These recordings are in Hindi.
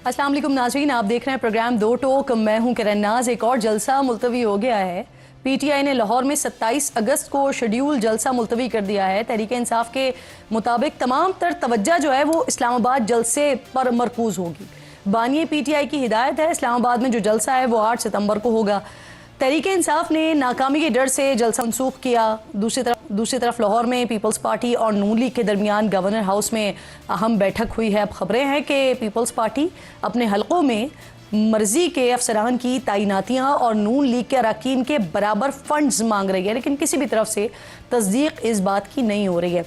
अस्सलाम वालेकुम नाज़रीन, आप देख रहे हैं प्रोग्राम दो टोक। मैं हूं किरण नाज। एक और जलसा मुलतवी हो गया है। पीटीआई ने लाहौर में 27 अगस्त को शेड्यूल जलसा मुलतवी कर दिया है। तहरीक इंसाफ के मुताबिक तमाम तर तवज्जो जो है वो इस्लामाबाद जलसे पर मरकूज होगी। बानी पीटीआई की हिदायत है, इस्लामाबाद में जो जलसा है वो 8 सितंबर को होगा। तहरीक इंसाफ ने नाकामी के डर से जलसा मनसूख किया। दूसरी तरफ लाहौर में पीपल्स पार्टी और नून लीग के दरमियान गवर्नर हाउस में अहम बैठक हुई है। अब खबरें हैं कि पीपल्स पार्टी अपने हलकों में मर्जी के अफसरान की तैनातियाँ और नून लीग के अरकान के बराबर फंड्स मांग रही है, लेकिन किसी भी तरफ से तस्दीक इस बात की नहीं हो रही है।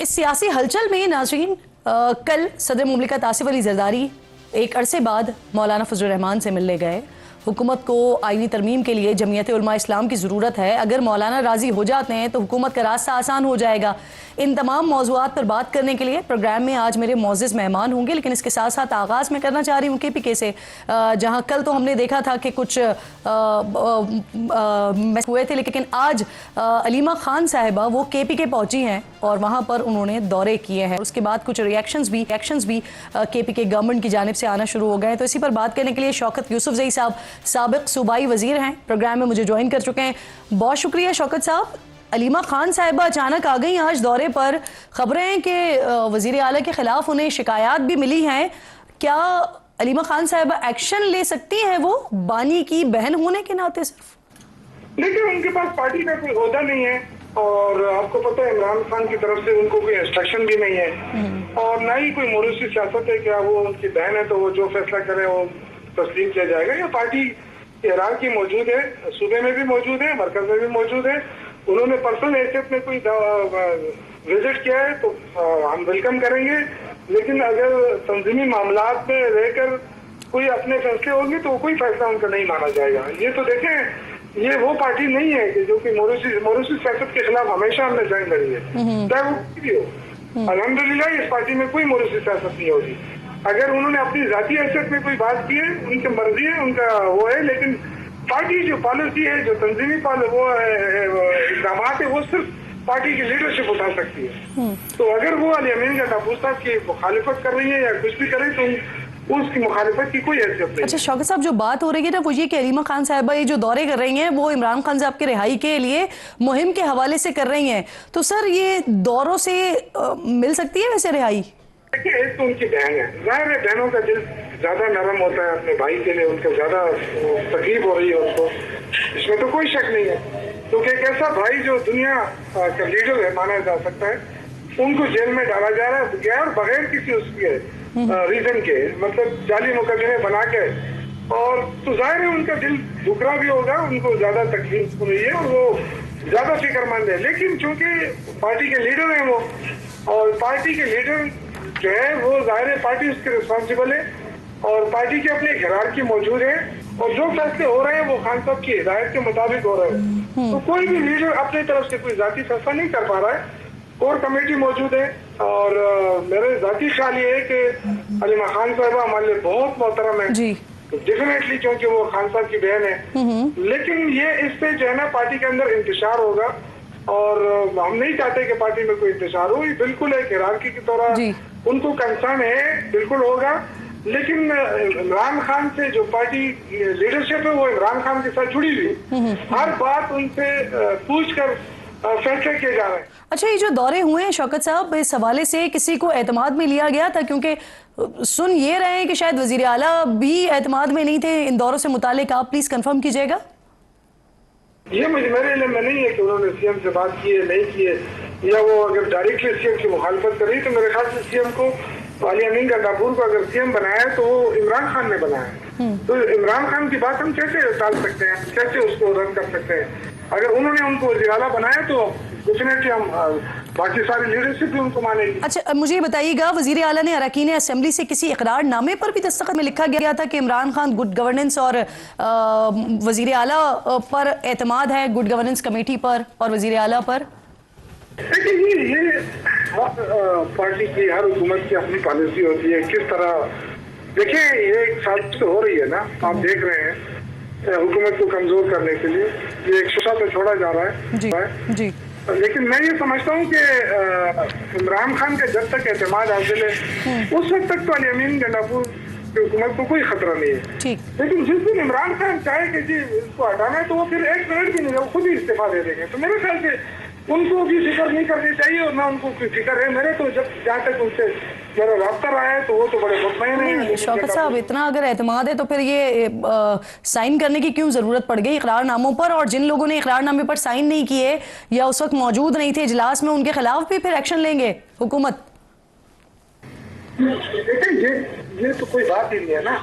इस सियासी हलचल में नाज़रीन, कल सदर मुमलिकत आसिफ अली जरदारी एक अरसे बाद मौलाना फजल रहमान से मिलने गए। हुकूमत को आईनी तरमीम के लिए जमीयत उलमा इस्लाम की ज़रूरत है। अगर मौलाना राज़ी हो जाते हैं तो हुकूमत का रास्ता आसान हो जाएगा। इन तमाम मौज़ूआत पर बात करने के लिए प्रोग्राम में आज मेरे मोअज़्ज़िज़ मेहमान होंगे, लेकिन इसके साथ साथ आगाज़ में करना चाह रही हूँ KPK से, जहाँ कल तो हमने देखा था कि कुछ हुए थे, लेकिन आज अलीमा खान साहिबा वो KPK पहुँची हैं और वहाँ पर उन्होंने दौरे किए हैं। उसके बाद कुछ रिएक्शंस भी KPK गवर्नमेंट की जानिब से आना शुरू हो गए हैं। तो इसी पर बात करने के लिए शौकत यूसुफजई साहब साबिक सूबाई वजीर हैं, प्रोग्राम में मुझे ज्वाइन कर चुके हैं। बहुत शुक्रिया शौकत साहब। अलीमा खान साहिबा अचानक आ गई आज दौरे पर। खबरें हैं कि वजीर आला के खिलाफ उन्हें शिकायत भी मिली हैं। क्या अलीमा खान साहिबा एक्शन ले सकती हैं वो बानी की बहन होने के नाते? सिर्फ देखिए, उनके पास पार्टी का कोई ओहदा नहीं है और आपको पता है इमरान खान की तरफ से उनको कोई इंस्ट्रक्शन भी नहीं है और ना ही कोई मोरूसी सियासत है। क्या वो उनकी बहन है तो वो जो फैसला करे वो तस्लीम किया जाएगा। या पार्टी हिरार्की मौजूद है, सूबे में भी मौजूद है, मरकज में भी मौजूद है। उन्होंने पर्सनल हैसियत में कोई विजिट किया है तो हम वेलकम करेंगे, लेकिन अगर तंजीमी मामलात में रहकर कोई अपने फैसले होंगे तो कोई फैसला उनका नहीं माना जाएगा। ये तो देखें, ये वो पार्टी नहीं है कि जो कि मोरूसी सियासत के खिलाफ हमेशा हमने जंग लड़ी है, चाहे वो भी हो। अल्हम्दुलिल्लाह इस पार्टी में कोई मोरूसी सियासत नहीं होगी। अगर उन्होंने अपनी जाती हैसियत में कोई बात की है, उनकी मर्जी है, उनका वो है, लेकिन पार्टी जो पॉलिसी है, जो तंजीमी वो इकदाम है, वो सिर्फ पार्टी की लीडरशिप उठा सकती है। तो अगर वो अली अमीन का महफूज साहब की मुखालिफत कर रही है या कुछ भी करे तो उसकी मुखालिफत की कोई हैसियत नहीं। अच्छा शौकत साहब, जो बात हो रही है ना वो ये कि अलीमा खान साहिबा ये जो दौरे कर रही हैं वो इमरान खान साहब के रिहाई के लिए मुहिम के हवाले से कर रही हैं, तो सर ये दौरों से मिल सकती है वैसे रिहाई? देखिए, एक तो उनकी बहन है, जाहिर है बहनों का दिल ज्यादा नरम होता है अपने भाई के लिए, उनको ज्यादा तकलीफ हो रही है उनको, इसमें तो कोई शक नहीं है। क्योंकि एक ऐसा भाई जो दुनिया का लीडर है माना जा सकता है, उनको जेल में डाला जा रहा है बगैर बगैर किसी उसके रीजन के, मतलब जाली मुकदमे बना के, और तो जाहिर है उनका दिल दुखरा भी होगा, उनको ज्यादा तकलीफ हो रही है और वो ज्यादा फिक्रमंद है। लेकिन चूंकि पार्टी के लीडर हैं वो, और पार्टी के लीडर जो है वो जाहिर है पार्टी उसके रिस्पॉन्सिबल है और पार्टी के अपने हिरार्की मौजूद है और जो फैसले हो रहे हैं वो खान साहब की हिदायत के मुताबिक हो रहे हैं। तो कोई भी लीडर अपनी तरफ से कोई जाती फैसला नहीं कर पा रहा है। कोर कमेटी मौजूद है और मेरे जाती ख्याल ये है कि अलीमा खान साहिबा हमारे लिए बहुत मोहतरम है डेफिनेटली, क्योंकि वो खान साहब की बहन है। लेकिन ये इससे जो है ना पार्टी के अंदर इंतशार होगा और हम नहीं चाहते कि पार्टी में कोई इंतशार हो। ये बिल्कुल एक हिरार्की की तरह उनको कंसर्न है, बिल्कुल होगा। लेकिन इमरान खान से जो पार्टी लीडरशिप है वो इमरान खान के साथ जुड़ी हुई, हर बात उनसे पूछ कर फैसले किए जा रहे हैं। अच्छा, ये जो दौरे हुए हैं शौकत साहब, इस हवाले से किसी को एतमाद में लिया गया था? क्योंकि सुन ये रहे हैं कि शायद वजीर आला भी एतमाद में नहीं थे इन दौरों से मुतालिक। आप प्लीज कंफर्म कीजिएगा। ये मेरे इल्म में नहीं है कि उन्होंने सीएम से बात की है, नहीं की है, या वो अगर डायरेक्टली सीएम की मुखालफत कर रही तो मेरे ख्याल से सीएम को अली अमीन गंडापुर को अगर सीएम बनाया है तो वो इमरान खान ने बनाया है। तो इमरान खान की बात हम कैसे टाल सकते हैं, कैसे उसको रद्द कर सकते हैं? अगर उन्होंने उनको वज़ीर आला बनाया तो डेफिनेटली हम बाकी सारी लीडरशिप भी उनको मानेगी। अच्छा, मुझे बताइएगा, वज़ीर आला ने अरकान असेंबली से किसी इकरारनामे पर भी दस्तखत में लिखा गया था कि इमरान खान गुड गवर्नेंस और वज़ीर आला पर एतमाद है, गुड गवर्नेंस कमेटी पर और वज़ीर आला पर? देखिए, ये पार्टी की हर हुकूमत की अपनी पॉलिसी होती है किस तरह। देखिए, ये एक साजिश तो हो रही है ना, आप देख रहे हैं हुकूमत को कमजोर करने के लिए ये एक शुशा तो छोड़ा जा रहा है जी। लेकिन मैं ये समझता हूँ कि इमरान खान का जब तक एतमाद हासिल है उस वक्त तक तो अली अमीन गंडापुर कि हुकूमत को कोई खतरा नहीं है। ठीक। लेकिन जिस दिन इमरान खान चाहे कि जी इसको हटाना है तो वो फिर एक मिनट भी नहीं, वो खुद ही इस्तीफा दे देंगे। तो मेरे ख्याल से उनको भी फिक्र नहीं करनी चाहिए और ना उनको कोई फिक्र है। मेरे तो जहाँ तक उनसे मेरा रास्ता रहा है तो वो तो बड़े मुतमईन हैं। शौकत साहब, इतना अगर एतमाद है तो फिर ये साइन करने की क्यों जरूरत पड़ गई इकरारनामों पर? और जिन लोगों ने इकरारनामे पर साइन नहीं किए या उस वक्त मौजूद नहीं थे इजलास में, उनके खिलाफ भी फिर एक्शन लेंगे हुकूमत? देखिए ये तो कोई बात ही नहीं है ना।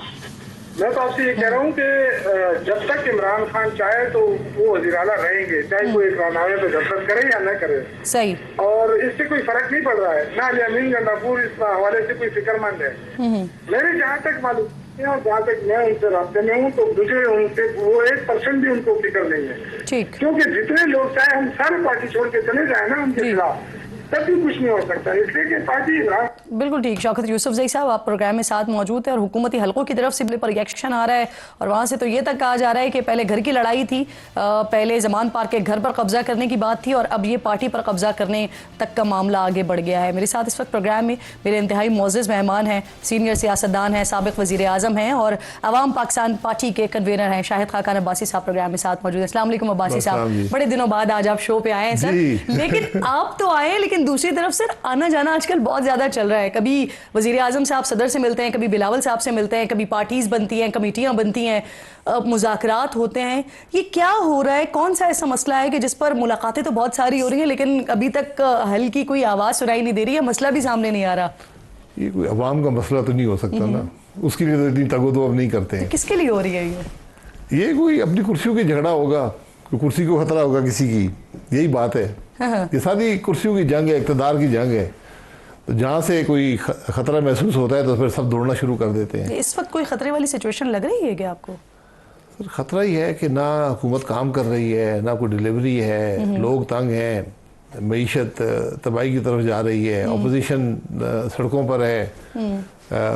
मैं तो आपसे ये कह रहा हूँ कि जब तक इमरान खान चाहे तो वो वज़ीर आला रहेंगे, चाहे कोई इकरारनामे पे दस्तखत करे या न करे। सही। और इससे कोई फर्क नहीं पड़ रहा है ना। अमीन गंडापुर इस हवाले से कोई फिक्रमंद है। मेरे जहाँ तक मालूम है और जहाँ तक मैं उनसे रास्ते में हूँ तो मुझे उनसे वो 1% भी उनको फिक्र नहीं है। ठीक। क्योंकि जितने लोग चाहे हम सारे पार्टी छोड़ के चले जाए ना उनके खिलाफ, तब भी कुछ नहीं हो सकता, इसलिए कि पार्टी। बिल्कुल ठीक। शौकत यूसुफजई साहब, आप प्रोग्राम में साथ मौजूद है और हुकूमती हलकों की तरफ से पर रिएक्शन आ रहा है और वहाँ से तो ये तक कहा जा रहा है कि पहले घर की लड़ाई थी, पहले जमान पार्क के घर पर कब्जा करने की बात थी और अब ये पार्टी पर कब्जा करने तक का मामला आगे बढ़ गया है। मेरे साथ इस वक्त प्रोग्राम में मेरे इंतहाई मोअज़्ज़ज़ मेहमान हैं, सीनियर सियासतदान हैं, साबिक़ वज़ीर आज़म हैं और अवाम पाकिस्तान पार्टी के कन्वीनर हैं शाहिद खाकान अब्बासी साहब प्रोग्राम में साथ मौजूद हैं। अस्सलाम वालेकुम अब्बासी साहब, बड़े दिनों बाद आज आप शो पे आए हैं सर। लेकिन आप तो आए, लेकिन दूसरी तरफ सर आना जाना आजकल बहुत ज्यादा चल रहा है। कभी वजीर आजम साहब सदर से मिलते हैं, कभी बिलावल साहब से मिलते हैं, कभी पार्टीज बनती हैं, कमेटियां बनती हैं, मुज़ाकरात होते हैं। ये क्या हो रहा है? कौन सा ऐसा मसला है कि जिस पर मुलाकातें तो बहुत सारी हो रही हैं लेकिन अभी तक हल की कोई आवाज़ सुनाई नहीं दे रही है, मसला भी सामने नहीं आ रहा? ये कोई अवाम का मसला तो नहीं हो सकता ना, उसके लिए तो इतनी तगोदो अब नहीं करते हैं। किसके लिए हो रही है ये कोई अपनी कुर्सियों की झगड़ा होगा, कोई कुर्सी को खतरा होगा किसी की, यही बात है। ये सारी कुर्सियों की जंग है, इक़्तिदार की जंग है। तो जहाँ से कोई खतरा महसूस होता है तो फिर सब दौड़ना शुरू कर देते हैं। इस वक्त कोई खतरे वाली सिचुएशन लग रही है क्या आपको? सर खतरा ही है कि ना हुकूमत काम कर रही है, ना कोई डिलीवरी है, लोग तंग हैं, मईशत तबाही की तरफ जा रही है, अपोजिशन सड़कों पर है।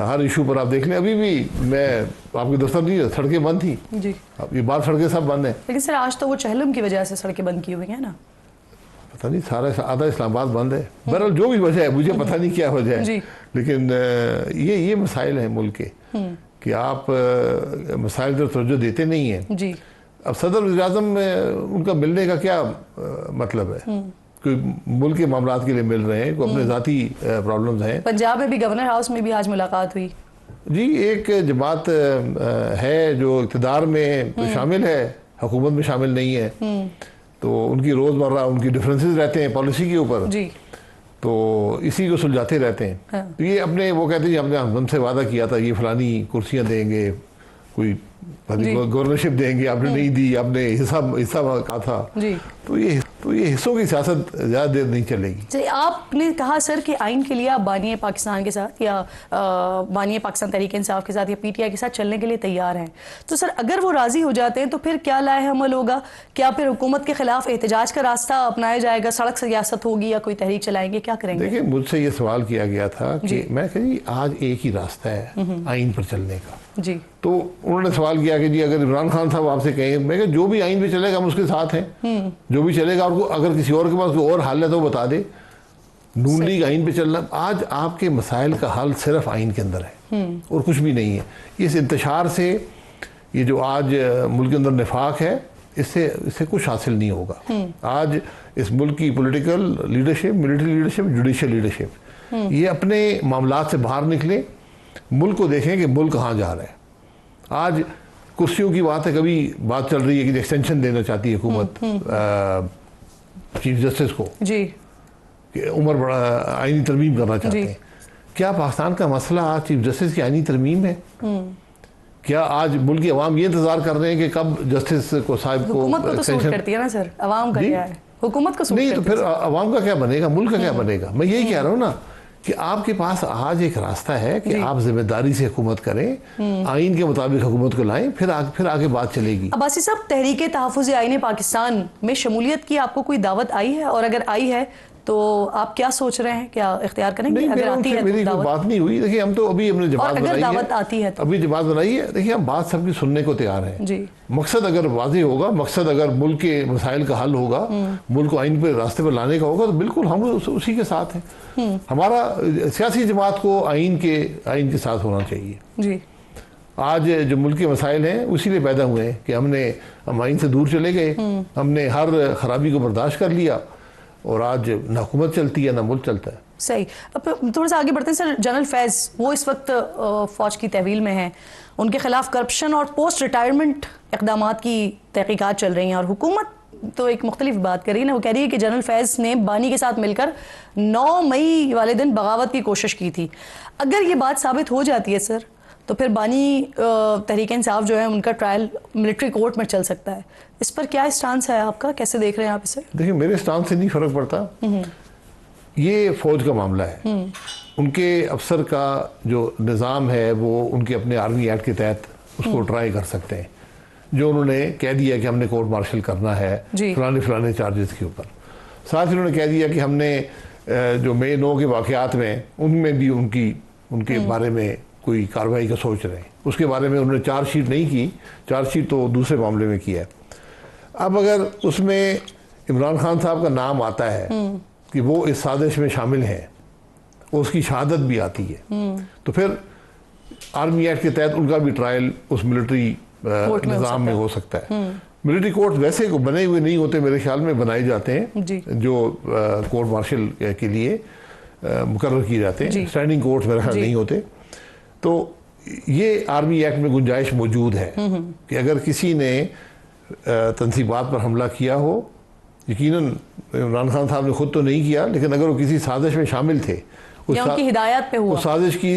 हर इशू पर आप देख लें, अभी भी मैं आपके दफ्तर नहीं है, सड़कें बंद थी जी। अब ये बात सड़कें सब बंद है। लेकिन सर आज तो वो चहलम की वजह से सड़कें बंद की हुई है ना? पता नहीं, सारा आधा इस्लामाबाद बंद है। बहरहाल जो भी वजह है, मुझे पता नहीं क्या वजह है, लेकिन ये मसाइल हैं मुल्क के कि आप मसाइल पर तवज्जो देते नहीं हैं जी। अब सदर वज़ीर-ए-आज़म उनका मिलने का क्या मतलब है? कोई मुल्क के मामलात के लिए मिल रहे हैं, कोई अपने ज़ाती प्रॉब्लम्स हैं। पंजाब में भी गवर्नर हाउस में भी आज मुलाकात हुई जी। एक जमात है जो इक़्तिदार में तो शामिल है, हुकूमत में शामिल नहीं है, तो उनकी रोज़मर्रा उनकी डिफरेंसेस रहते हैं पॉलिसी के ऊपर जी, तो इसी को सुलझाते रहते हैं। हाँ। तो ये अपने वो कहते हैं हमने हमसे वादा किया था ये फलानी कुर्सियाँ देंगे, कोई गवर्नरशिप देंगे, आपने नहीं दी, आपने हिस्सा कहा था जी। तो ये हिस्सों की सियासत ज़्यादा देर नहीं चलेगी। आपने कहा सर कि आइन के लिए आप बानिए पाकिस्तान के साथ या बानिए पाकिस्तान तहरीक इंसाफ के साथ या पीटीआई के साथ चलने के लिए तैयार हैं, तो सर अगर वो राजी हो जाते हैं तो फिर क्या लाए अमल होगा? क्या फिर हुकूमत के खिलाफ एहतजाज का रास्ता अपनाया जाएगा, सड़क सियासत होगी या कोई तहरीक चलाएंगे, क्या करेंगे? देखिए मुझसे ये सवाल किया गया था कि मैं कही आज एक ही रास्ता है आइन पर चलने का जी। तो उन्होंने सवाल किया कि जी अगर इमरान खान साहब आपसे कहें, मैं कहा जो भी आइन पे चलेगा हम उसके साथ हैं, जो भी चलेगा। और अगर किसी और के पास कोई और हल है तो बता दे। नून लीग आइन पे चलना, आज आपके मसाइल का हल सिर्फ आइन के अंदर है और कुछ भी नहीं है। इस इंतशार से ये जो आज मुल्क के अंदर निफाक है, इससे कुछ हासिल नहीं होगा। आज इस मुल्क की political leadership, military leadership, judicial leadership, ये अपने मामलात से बाहर निकले, मुल्क को देखें कि मुल्क कहाँ जा रहा है। आज कुर्सियों की बात है, कभी बात चल रही है कि एक्सटेंशन देना चाहती है हुकूमत चीफ जस्टिस को जी, कि उम्र बड़ा आईनी तरमीम करना चाहते हैं। क्या पाकिस्तान का मसला आज चीफ जस्टिस की आईनी तरमीम है? क्या आज मुल्क की अवाम ये इंतजार कर रहे हैं कि कब जस्टिस को साहब को एक्सटेंशन करती है ना सर, अवाम का क्या है? हुकूमत को नहीं, तो फिर अवाम का क्या बनेगा, मुल्क का क्या बनेगा? मैं यही कह रहा हूँ ना कि आपके पास आज एक रास्ता है कि आप जिम्मेदारी से हुकूमत करें, आइन के मुताबिक हुकूमत को लाएं, फिर आगे बात चलेगी। अब्बासी साहब, तहरीक तहफ़्फ़ुज़ आईन पाकिस्तान में शमूलियत की आपको कोई दावत आई है? और अगर आई है तो आप क्या सोच रहे हैं, क्या इख्तियार करेंगे? नहीं, अगर आती है मेरी कोई बात नहीं हुई। देखिए हम तो अभी हमने जमात बनाई है, दावत आती है तो अभी जमात बनाई है। देखिए हम बात सबकी सुनने को तैयार हैं जी। मकसद अगर वाज़ेह होगा, मकसद अगर मुल्क के मसाइल का हल होगा, मुल्क को आइन पे रास्ते पर लाने का होगा, तो बिल्कुल हम उसी के साथ हैं। हमारा सियासी जमात को आइन के साथ होना चाहिए जी। आज जो मुल्क के मसाइल हैं उसी लिए पैदा हुए हैं कि हम आइन से दूर चले गए, हमने हर खराबी को बर्दाश्त कर लिया और आज ना हुकूमत चलती है ना मुल्क चलता है। सही। अब थोड़ा सा आगे बढ़ते हैं सर। जनरल फैज़ वो इस वक्त फ़ौज की तहवील में हैं, उनके खिलाफ करप्शन और पोस्ट रिटायरमेंट इक़दामात की तहक़ीक़ात चल रही हैं और हुकूमत तो एक मुख्तलिफ बात कर रही है ना। वो कह रही है कि जनरल फैज़ ने बानी के साथ मिलकर 9 मई वाले दिन बगावत की कोशिश की थी। अगर ये बात साबित हो जाती है सर तो फिर बानी तहरीक इंसाफ जो है उनका ट्रायल मिलिट्री कोर्ट में चल सकता है। इस पर क्या स्टांस है आपका, कैसे देख रहे हैं आप इसे? देखिए, मेरे स्टांस से नहीं फ़र्क पड़ता, ये फ़ौज का मामला है। उनके अफसर का जो निज़ाम है वो उनके अपने आर्मी एक्ट के तहत उसको ट्राई कर सकते हैं। जो उन्होंने कह दिया कि हमने कोर्ट मार्शल करना है फलाने चार्जेस के ऊपर, साथ ही उन्होंने कह दिया कि हमने जो मई 9 के वाक़यात में उनमें भी उनके बारे में कोई कार्रवाई का सोच रहे हैं, उसके बारे में उन्होंने चार्जशीट नहीं की, चार्जशीट तो दूसरे मामले में किया है। अब अगर उसमें इमरान खान साहब का नाम आता है कि वो इस साजिश में शामिल हैं और उसकी शहादत भी आती है, तो फिर आर्मी एक्ट के तहत उनका भी ट्रायल उस मिलिट्री निज़ाम में हो सकता है। मिलिट्री कोर्ट वैसे को बने हुए नहीं होते, मेरे ख्याल में बनाए जाते हैं जो कोर्ट मार्शल के लिए मुकर्रर किए जाते हैं। स्टैंडिंग कोर्ट मेरे ख्याल नहीं होते। तो ये आर्मी एक्ट में गुंजाइश मौजूद है कि अगर किसी ने तंसीबात पर हमला किया हो, यकीनन इमरान खान साहब ने खुद तो नहीं किया, लेकिन अगर वो किसी साजिश में शामिल थे, उनकी हिदायत पे हुआ, उस साजिश की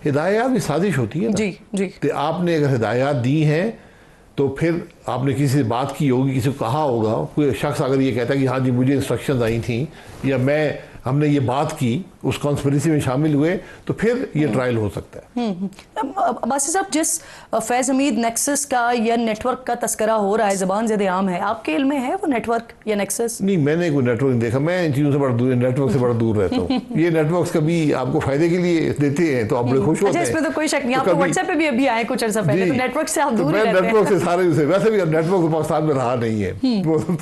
हिदायत भी साजिश होती है ना। जी। तो आपने अगर हिदायत दी हैं तो फिर आपने किसी से बात की होगी, किसी को कहा होगा। कोई शख्स अगर ये कहता है कि हाँ जी मुझे इंस्ट्रक्शंस आई थी या हमने ये बात की, उस कॉन्स्पिरेसी में शामिल हुए, तो फिर ये ट्रायल हो सकता है। अब्बासी साहब, जिस फैज़ हमीद नेक्सस का या नेटवर्क का तस्करा हो रहा है, ज़बान ज़ेद आम है, आपके इल्म में है वो नेटवर्क या नेक्सस? नहीं, मैंने कोई नेटवर्क नहीं देखा। मैं इन चीज़ों से बड़ा दूर, नेटवर्क से बड़ा दूर रहता हूँ। ये नेटवर्क्स कभी आपको फायदे के लिए देते हैं तो आप बड़े खुश होते हैं। इसमें तो कोई शक नहीं। आपको व्हाट्सएप पे भी अभी आए कुछ अर्सा पहले, तो नेटवर्क से आप दूर रहते हैं। नेटवर्क से सारे वैसे भी नेटवर्क पाकिस्तान में रहा नहीं है, फोन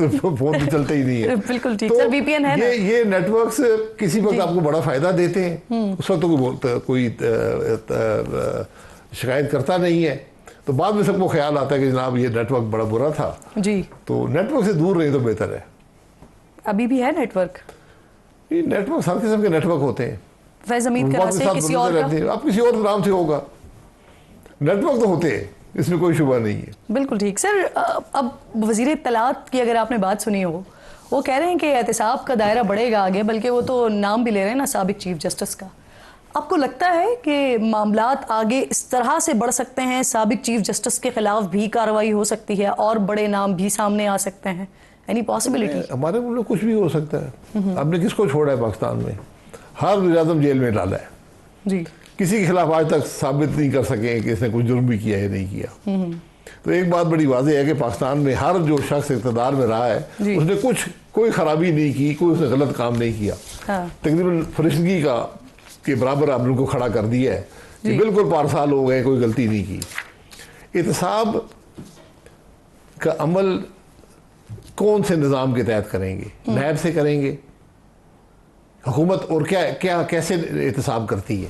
तो चलते ही नहीं है। बिल्कुल ठीक सर, VPN है ना। ये नेटवर्क्स किसी वक्त आपको बड़ा फायदा देते हैं, उस वक्त कोई शिकायत करता नहीं है, तो बाद में सबको ख्याल आता है कि जनाब ये नेटवर्क बड़ा बुरा था जी, तो नेटवर्क से दूर रहे तो बेहतर है। अभी भी है नेटवर्क? ये नेटवर्क हर किस्म के नेटवर्क होते हैं। फैज़ हमीद का किसी और का? अब किसी और नाम से होगा, नेटवर्क तो होते हैं, इसमें कोई शुबा नहीं है। बिल्कुल ठीक सर। अब वज़ीर इत्तलात की अगर आपने बात सुनी हो, वो कह रहे हैं कि एहतिसाब का दायरा बढ़ेगा आगे, बल्कि वो तो नाम भी ले रहे हैं ना साबिक चीफ जस्टिस का। आपको लगता है कि मामलात आगे इस तरह से बढ़ सकते हैं, साबिक चीफ जस्टिस के खिलाफ भी कार्रवाई हो सकती है और बड़े नाम भी सामने आ सकते हैं? Any possibility? हमारे मुल्क में कुछ भी हो सकता है। आपने किसको छोड़ा है पाकिस्तान में? हर वज़ीर-ए-आज़म जेल में डाला है जी, किसी के खिलाफ आज तक साबित नहीं कर सके कि इसने कुछ जुर्म भी किया है नहीं किया। तो एक बात बड़ी वाज़ेह है कि पाकिस्तान में हर जो शख्स इक़्तिदार में रहा है उसने कोई खराबी नहीं की, कोई उसने गलत काम नहीं किया। तकरीबन फरिश्तगी के बराबर आपने उनको खड़ा कर दिया है कि बिल्कुल पारसाल हो गए, कोई गलती नहीं की। एहतसाब का अमल कौन से निज़ाम के तहत करेंगे? नैब से करेंगे हुकूमत? और क्या कैसे एहतसाब करती है?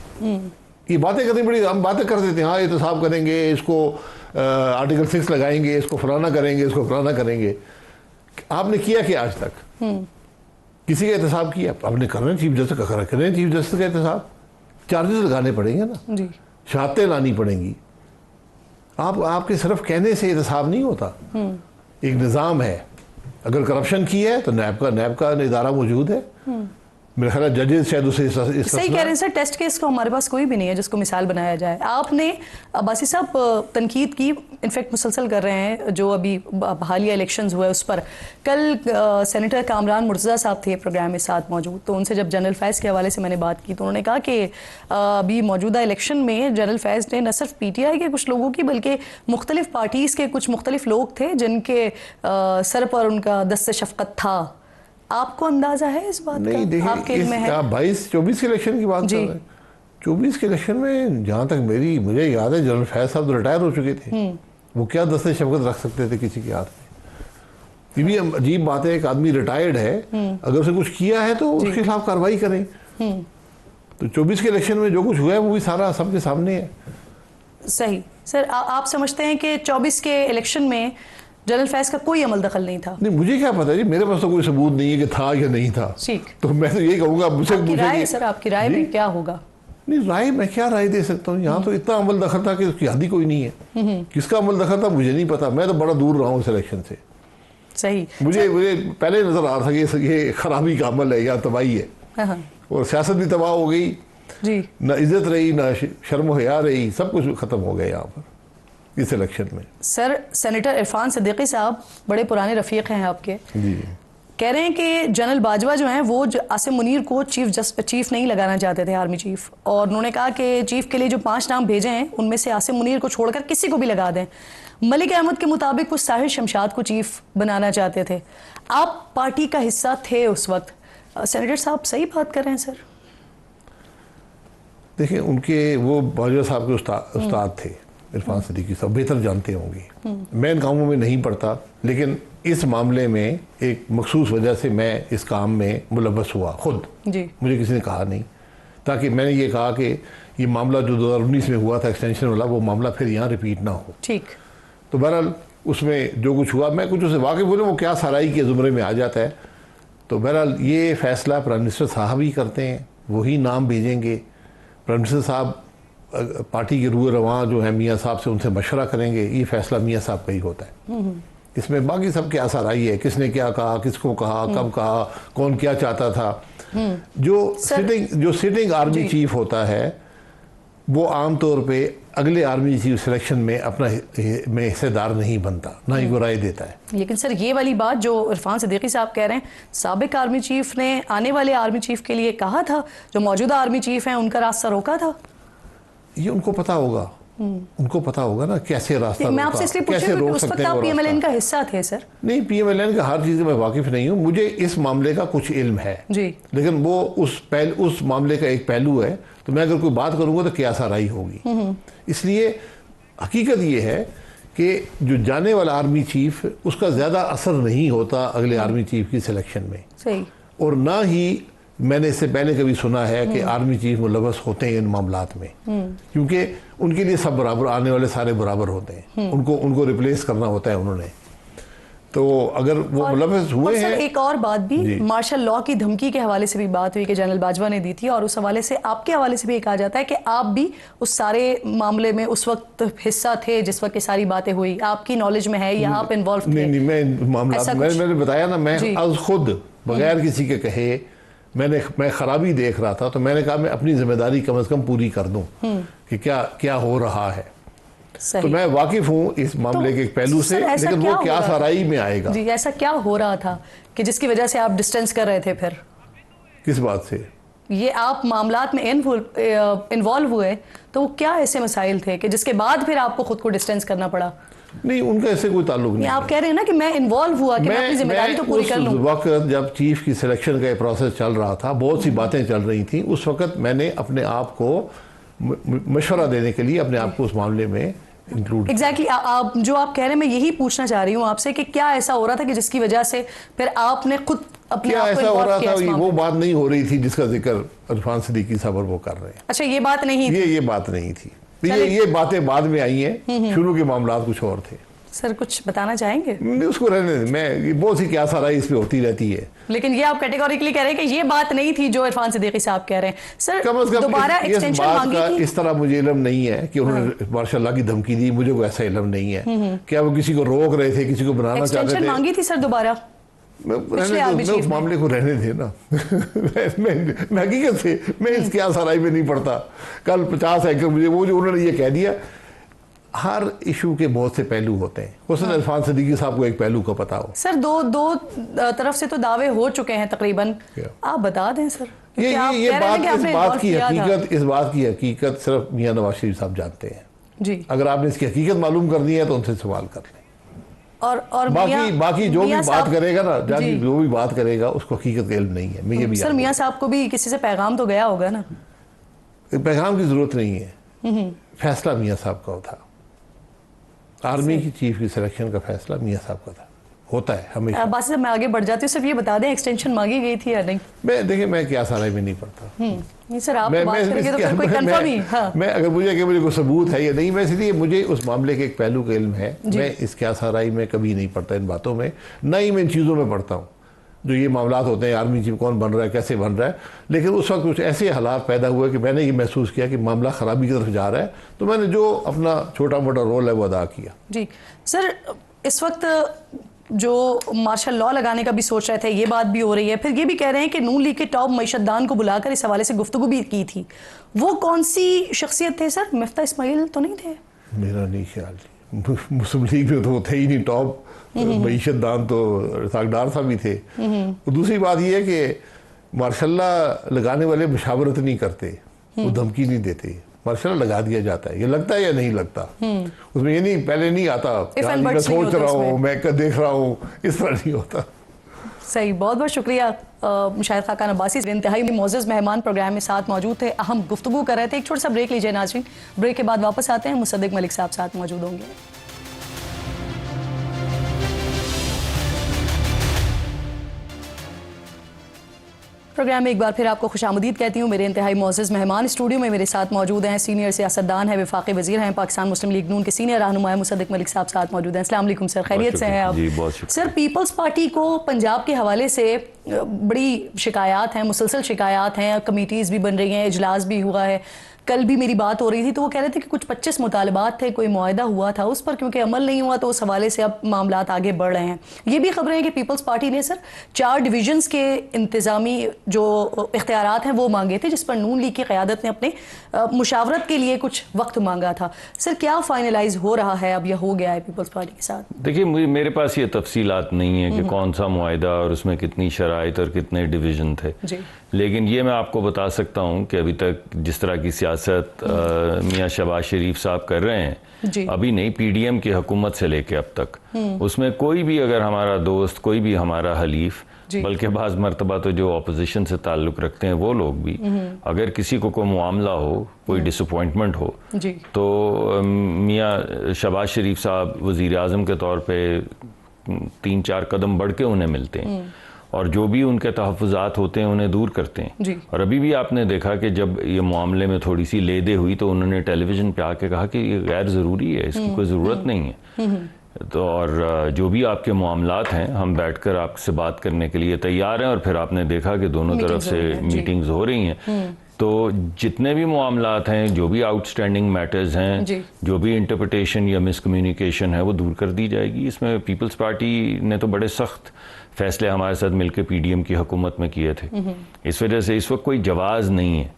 ये बातें करनी बड़ी, हम बातें कर देते हैं, हाँ एहतसाब करेंगे, इसको आर्टिकल 6 लगाएंगे, इसको फलाना करेंगे, इसको फलाना करेंगे। आपने किया कि आज तक किसी का एहतसाब किया? आपने करना चीफ जस्टिस का, करें चीफ जस्टिस का एहतसाब, चार्जेस लगाने पड़ेंगे ना जी, शहादतें लानी पड़ेंगी। आपके सिर्फ कहने से एहतसाब नहीं होता। एक निज़ाम है, अगर करप्शन की है तो नैब का इदारा मौजूद है। मेरे ख्याल जजेस शायद उसे सही कह रहे हैं सर। टेस्ट केस को हमारे पास कोई भी नहीं है जिसको मिसाल बनाया जाए। आपने अब्बासी साहब तनकीद की, इनफैक्ट मुसलसल कर रहे हैं, जो अभी हालिया इलेक्शंस हुए उस पर। कल सेनेटर कामरान मुर्तज़ा साहब थे प्रोग्राम में साथ मौजूद, तो उनसे जब जनरल फैज़ के हवाले से मैंने बात की तो उन्होंने कहा कि अभी मौजूदा इलेक्शन में जनरल फैज़ ने न सिर्फ PTI के कुछ लोगों की बल्कि मुख्तलिफ पार्टीज़ के कुछ मुख्तलिफ लोग थे जिनके सर पर उनका दस्त शफ़क़त था। आपको अंदाजा है इस बात नहीं, का? आपके इल्म में है? आप 22-24 के इलेक्शन की बात कर रहे हैं। 24 के इलेक्शन में जहाँ तक मुझे याद है, जनरल फैज़ साहब तो रिटायर हो चुके थे। वो क्या दस्ते शफ़क़त रख सकते थे किसी के हाथ में? ये भी अजीब बात है, एक आदमी रिटायर्ड है, अगर उसने कुछ किया है तो उसके खिलाफ कार्रवाई करें। तो 24 के इलेक्शन में जो कुछ हुआ है वो भी सारा सबके सामने है। सही सर, आप समझते हैं कि 24 के इलेक्शन में जनरल फैज का कोई अमल दखल नहीं था? नहीं, मुझे क्या पता जी, मेरे पास तो कोई सबूत नहीं है कि था या नहीं था। ठीक, तो मैं तो यही कहूँगा, मुझसे आपकी राय पूछेंगे सर, आपकी राय में क्या होगा? नहीं, राय मैं क्या राय दे सकता हूँ, यहाँ तो इतना अमल दखल था कि उसकी हद ही कोई नहीं है। किसका अमल दखल था मुझे नहीं पता, मैं तो बड़ा दूर रहा हूँ इस इलेक्शन से। सही, मुझे पहले नजर आ रहा था कि ये खराबी का अमल है या तबाही है, हाँ और सियासत भी तबाह हो गई जी, ना इज्जत रही ना शर्म हया रही, सब कुछ खत्म हो गया यहाँ पर इस इलेक्शन में। सर सेनेटर इरफान सिद्दीकी साहब बड़े पुराने रफीक हैं आपके, जी, कह रहे हैं कि जनरल बाजवा जो हैं वो आसिम मुनीर को चीफ नहीं लगाना चाहते थे, आर्मी चीफ, और उन्होंने कहा कि चीफ के लिए जो 5 नाम भेजे हैं उनमें से आसिम मुनीर को छोड़कर किसी को भी लगा दें। मलिक अहमद के मुताबिक वो साहिर शमशाद को चीफ बनाना चाहते थे। आप पार्टी का हिस्सा थे उस वक्त, सेनेटर साहब सही बात कर रहे हैं सर? देखिए, उनके वो बाजवा साहब के उस्ताद थे इरफान सिद्दीकी साहब, बेहतर जानते होंगे। मैं इन कामों में नहीं पढ़ता, लेकिन इस मामले में एक मखसूस वजह से मैं इस काम में मुलव्वस हुआ खुद जी, मुझे किसी ने कहा नहीं, ताकि मैंने ये कहा कि ये मामला जो 2019 में हुआ था एक्सटेंशन वाला, वो मामला फिर यहाँ रिपीट ना हो। ठीक, तो बहरहाल उसमें जो कुछ हुआ, मैं कुछ उसे वाकिफ बोले, वो क्या साराई के ज़ुमरे में आ जाता है। तो बहरहाल ये फैसला प्राइम मिनिस्टर साहब ही करते हैं, वही नाम भेजेंगे। प्राइम मिनिस्टर साहब पार्टी के रूह रवां जो है मियाँ साहब से उनसे मशवरा करेंगे, ये फैसला मियाँ साहब का ही होता है। इसमें बाकी सब क्या साराई है, किसने क्या कहा, किसको कहा, कब कहा, कौन क्या चाहता था। जो सिटिंग आर्मी चीफ होता है वो आमतौर पे अगले आर्मी चीफ सिलेक्शन में अपना में हिस्सेदार नहीं बनता, ना ही वो राय देता है। लेकिन सर ये वाली बात जो इरफान सिद्दीकी साहब कह रहे हैं, साबिक आर्मी चीफ ने आने वाले आर्मी चीफ के लिए कहा था, जो मौजूदा आर्मी चीफ हैं उनका रास्ता रोका था। ये उनको पता होगा, उनको पता होगा ना कैसे रास्ता मैं आपसे इसलिए पूछ रही हूं कि उस वक्त आप पीएमएलएन का हिस्सा थे सर। नहीं, पीएमएलएन का हर चीज़ में वाकिफ नहीं हूँ, मुझे इस मामले का कुछ इल्म है जी, लेकिन वो उस मामले का एक पहलू है, तो मैं अगर कोई बात करूंगा तो क्या साराई होगी। इसलिए हकीकत ये है कि जो जाने वाला आर्मी चीफ, उसका ज़्यादा असर नहीं होता अगले आर्मी चीफ की सिलेक्शन में। सही, और ना ही मैंने इससे पहले कभी सुना है कि आर्मी चीफ मुलव्वस होते हैं इन मामलात में, क्योंकि उनके लिए सब बराबर, आने वाले सारे बराबर होते हैं, उनको रिप्लेस करना होता है उन्होंने। तो अगर वो मुलव्वस हुए हैं। एक और बात भी, मार्शल लॉ की धमकी के हवाले से भी बात हुई कि जनरल बाजवा ने दी थी, और उस हवाले से आपके हवाले से भी कहा जाता है कि आप भी उस सारे मामले में उस वक्त हिस्सा थे जिस वक्त ये सारी बातें हुई, आपकी नॉलेज में है या आप इन्वॉल्व थे? नहीं, मैं मामला मैंने बताया ना, मैं आज खुद बगैर किसी के कहे मैं खराबी देख रहा था, तो मैंने कहा मैं अपनी जिम्मेदारी कम से कम पूरी कर दूं कि क्या क्या हो रहा है। तो मैं वाकिफ हूँ इस मामले के एक पहलू से, लेकिन वो क्या साराई में आएगा। जी, ऐसा क्या हो रहा था कि जिसकी वजह से आप डिस्टेंस कर रहे थे? फिर किस बात से? ये आप मामलात में इन्वॉल्व हुए, तो वो क्या ऐसे मसाइल थे कि जिसके बाद फिर आपको खुद को डिस्टेंस करना पड़ा? नहीं, उनका ऐसे कोई ताल्लुक नहीं। आप कह रहे हैं ना कि मैं इन्वॉल्व हुआ कि मैं अपनी जिम्मेदारी तो पूरी कर लूं। वक्त जब चीफ की सिलेक्शन का प्रोसेस चल रहा था, बहुत सी बातें चल रही थी, उस वक्त मैंने अपने आप को मशवरा देने के लिए अपने आप को उस मामले में इंक्लूड। एग्जैक्टली, जो आप कह रहे हैं, मैं यही पूछना चाह रही हूँ आपसे कि क्या ऐसा हो रहा था कि जिसकी वजह से फिर आपने खुद अपने आप को ऐसा हो रहा था? वो में? बात नहीं हो रही थी जिसका जिक्र इरफान सिद्दीकी साहब वो कर रहे हैं। अच्छा, ये बात नहीं थी? ये बात नहीं थी, ये बातें बाद में आई हैं, शुरू के मामला कुछ और थे। सर कुछ बताना चाहेंगे? नहीं, उसको रहने दें, मैं बहुत सी क्या साराई इस पे होती रहती है। लेकिन ये आप कैटेगोरिकली कह रहे हैं कि ये बात नहीं थी जो इरफान सिद्दीकी साहब कह रहे हैं। सर कम से कम दोबारा एक्सटेंशन मांगी थी? इस तरह मुझे इल्म नहीं है कि उन्होंने मार्शल की धमकी दी, मुझे कोई ऐसा इल्म नहीं है। क्या वो किसी को रोक रहे थे, किसी को बनाना चाहते थे? मांगी थी सर दोबारा? मैं उस मामले को रहने थे ना। मैं हकीकत से मैं इस क्या साराई में नहीं पड़ता। कल 50 एकड़ मुझे वो जो उन्होंने ये कह दिया, हर इशू के बहुत से पहलू होते हैं। हुसैन इरफान सिद्दीकी साहब को एक पहलू का पता हो। सर दो तरफ से तो दावे हो चुके हैं तकरीबन, आप बता दें सर। इस बात की हकीकत सिर्फ मियां नवाज शरीफ साहब जानते हैं जी। अगर आपने इसकी हकीकत मालूम करनी है तो उनसे सवाल कर लें। और बाकी जो भी बात करेगा ना, जो भी बात करेगा उसको हकीकत का इल्म नहीं है। मैं ये भी सर मियां साहब को भी किसी से पैगाम तो गया होगा ना? पैगाम की जरूरत नहीं है, फैसला मियां साहब का था। आर्मी की चीफ की सिलेक्शन का फैसला मियां साहब का था, होता है हमेशा। बात से मैं आगे बढ़ जाती हूँ, सिर्फ ये बता दें एक्सटेंशन मांगी गई थी या नहीं? मैं क्या सारा में नहीं पढ़ता। नहीं सर, आप बात करेंगे तो फिर कोई कंफर्म ही। हाँ। मैं अगर मुझे कोई सबूत है या नहीं, मैं इसलिए मुझे उस मामले के एक पहलू का इल्म है। मैं इस क्या साराई में कभी नहीं पढ़ता इन बातों में, ना ही मैं इन चीज़ों में पढ़ता हूँ जो ये मामलात होते हैं, आर्मी चीफ कौन बन रहा है, कैसे बन रहा है। लेकिन उस वक्त कुछ ऐसे हालात पैदा हुए कि मैंने ये महसूस किया कि मामला ख़राबी की तरफ जा रहा है, तो मैंने जो अपना छोटा मोटा रोल है वो अदा किया। जी सर, इस वक्त जो मार्शल लॉ लगाने का भी सोच रहे थे, ये बात भी हो रही है, फिर ये भी कह रहे हैं कि नून लीग के टॉप मईशतदान को बुलाकर इस हवाले से गुफ्तगू भी की थी। वो कौन सी शख्सियत थे सर? मिफ्ता इस्माइल तो नहीं थे? मेरा नहीं ख्याल। मुस्लिम लीग में तो वो थे ही नहीं टॉप मईशतदान, तो सागडार साहब भी थे। दूसरी बात ये है कि मार्शल्ला लगाने वाले मुशावरत नहीं करते, वो धमकी नहीं देते, मार्शल लगा दिया जाता है। ये लगता है या नहीं लगता, उसमें ये नहीं पहले नहीं आता मैं सोच रहा हूँ, मैं देख रहा हूँ, इस तरह नहीं होता। सही, बहुत बहुत शुक्रिया मुशाहिद खाकान अब्बासी, इंतहाई मोअज़्ज़ज़ मेहमान प्रोग्राम में साथ मौजूद थे, अहम गुफ्तगू कर रहे थे। एक छोटा सा ब्रेक लीजिए नाज़रीन, ब्रेक के बाद वापस आते हैं, मुसद्दिक मलिक साहब साथ मौजूद होंगे। प्रोग्राम में एक बार फिर आपको खुशामदीद कहती हूँ। मेरे इंतहाई मोअज़्ज़ज़ मेहमान स्टूडियो में मेरे साथ मौजूद हैं, सीनियर सियासतदान है, वफाकी वज़ीर हैं, पाकिस्तान मुस्लिम लीग नून के सीनियर रहनुमा मुसद्दिक मलिक साहब साथ मौजूद हैं। अस्सलाम वालेकुम सर, खैरियत से हैं आप? जी, बहुत शुक्रिया। सर, पीपल्स पार्टी को पंजाब के हवाले से बड़ी शिकायत हैं, मुसलसल शिकायत हैं, कमेटीज़ भी बन रही हैं, इजलास भी हुआ है। कल भी मेरी बात हो रही थी तो वो कह रहे थे कि कुछ 25 मुतालबात थे, कोई मुआहदा हुआ था उस पर, क्योंकि अमल नहीं हुआ तो उस हवाले से अब मामलात आगे बढ़ रहे हैं। ये भी खबरें हैं कि पीपल्स पार्टी ने सर 4 डिवीजन्स के इंतज़ामी जो इख्तियारात हैं वो मांगे थे, जिस पर नून लीग की क़यादत ने अपने मुशावरत के लिए कुछ वक्त मांगा था। सर, क्या फाइनलाइज हो रहा है अब, यह हो गया है पीपल्स पार्टी के साथ? देखिए, मेरे पास ये तफसीलात नहीं है कि कौन सा मुआहदा और उसमें कितनी शराइत और कितने डिवीज़न थे जी। लेकिन ये मैं आपको बता सकता हूँ कि अभी तक जिस तरह की सियासत मियाँ शहबाज शरीफ साहब कर रहे हैं, अभी नहीं, पीडीएम की हुकूमत से लेके अब तक, उसमें कोई भी अगर हमारा दोस्त, कोई भी हमारा हलीफ, बल्कि बाज़ मरतबा तो जो अपोजिशन से ताल्लुक़ रखते हैं वो लोग भी, अगर किसी को कोई मामला हो, कोई डिसअपॉइंटमेंट हो, तो मियाँ शहबाज शरीफ साहब वज़ीर आज़म के तौर पे 3-4 कदम बढ़ के उन्हें मिलते हैं और जो भी उनके तहफ़्फ़ुज़ात होते हैं उन्हें दूर करते हैं। और अभी भी आपने देखा कि जब ये मामले में थोड़ी सी लेदे हुई तो उन्होंने टेलीविज़न पे आके कहा कि ये गैर ज़रूरी है, इसकी कोई ज़रूरत नहीं है। तो और जो भी आपके मामलात हैं, हम बैठकर आपसे बात करने के लिए तैयार हैं। और फिर आपने देखा कि दोनों तरफ से मीटिंग्स हो रही हैं। तो जितने भी मामलात हैं, जो भी आउटस्टैंडिंग मैटर्स हैं, जो भी इंटरप्रिटेशन या मिसकम्युनिकेशन है, वो दूर कर दी जाएगी। इसमें पीपल्स पार्टी ने तो बड़े सख्त फैसले हमारे साथ मिलकर पीडीएम की हुकूमत में किए थे। इस वजह से इस वक्त कोई जवाज़ नहीं है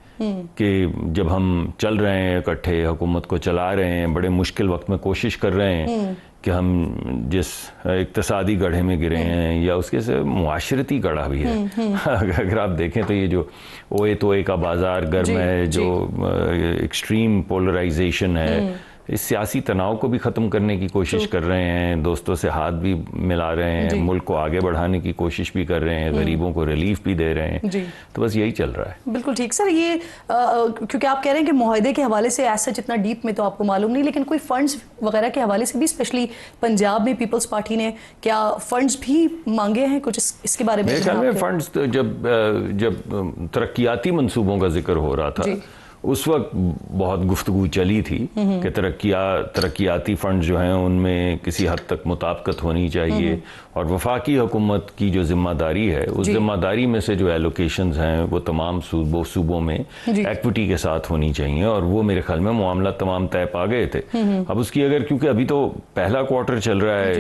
कि जब हम चल रहे हैं इकट्ठे, हुकूमत को चला रहे हैं, बड़े मुश्किल वक्त में कोशिश कर रहे हैं कि हम जिस इक्तसादी गढ़े में गिरे हैं या उसके से मुआशरती गढ़ा भी है। अगर आप देखें तो ये जो ओए तोए का बाजार गर्म है, जो एक्सट्रीम पोलराइजेशन है, इस सियासी तनाव को भी ख़त्म करने की कोशिश कर रहे हैं, दोस्तों से हाथ भी मिला रहे हैं, मुल्क को आगे बढ़ाने की कोशिश भी कर रहे हैं, गरीबों को रिलीफ भी दे रहे हैं। तो बस यही चल रहा है। बिल्कुल ठीक सर। ये क्योंकि आप कह रहे हैं कि मुआहदे के हवाले से ऐसा जितना डीप में तो आपको मालूम नहीं, लेकिन कोई फंड्स वगैरह के हवाले से भी, स्पेशली पंजाब में पीपल्स पार्टी ने क्या फंड्स भी मांगे हैं कुछ, इसके बारे में? मेरे ख्याल में फंड्स जब तरक्याती मंसूबों का जिक्र हो रहा था उस वक्त बहुत गुफ्तगू चली थी कि तरक्याती फंड जो हैं उनमें किसी हद तक मुताबिकत होनी चाहिए और वफाकी हुकूमत की जो जिम्मेदारी है उस जिम्मेदारी में से जो एलोकेशंस हैं वो तमाम सूबों में एक्विटी के साथ होनी चाहिए। और वो मेरे ख्याल में मामला तमाम तय पा गए थे। अब उसकी अगर, क्योंकि अभी तो पहला क्वार्टर चल रहा है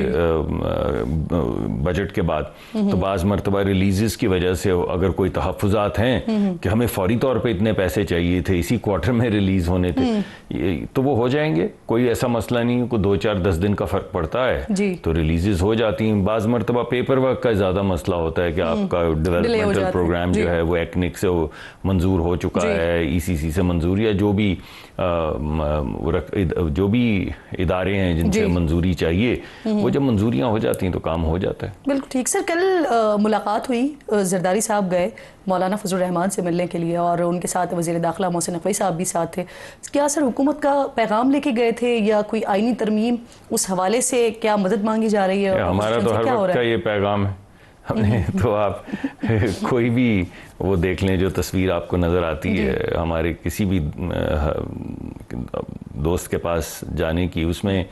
बजट के बाद, तो बाज़ मरतबा रिलीज़ की वजह से अगर कोई तहफ़्फ़ुज़ात हैं कि हमें फौरी तौर पर इतने पैसे चाहिए थे, इसी क्वार्टर में रिलीज होने थे, तो वो हो जाएंगे, कोई ऐसा मसला नहीं। को 2-4-10 दिन का फर्क पड़ता है तो रिलीजेस हो जाती हैं। बाज़ मरतबा पेपर वर्क का ज़्यादा मसला होता है कि आपका डेवलपमेंटल प्रोग्राम जो है वो एक्निक से मंजूर हो चुका है, ईसीसी से मंजूर, या जो भी इदारे हैं जिनसे मंजूरी चाहिए, वो जब मंजूरियां हो जाती हैं तो काम हो जाता है। बिल्कुल ठीक सर। कल मुलाकात हुई, जरदारी साहब गए, मौलाना फजल रहमान से मिलने के लिए, और उनके साथ वज़ीर दाखिला मोहसिन नकवी साहब भी साथ थे। क्या सर हुकूमत का पैगाम लेके गए थे या कोई आईनी तरमीम, उस हवाले से क्या मदद मांगी जा रही है? हमारा तो हर वक्त का ये पैगाम है। हमने तो आप कोई भी वो देख लें जो तस्वीर आपको नज़र आती है हमारे किसी भी दोस्त के पास जाने की, उसमें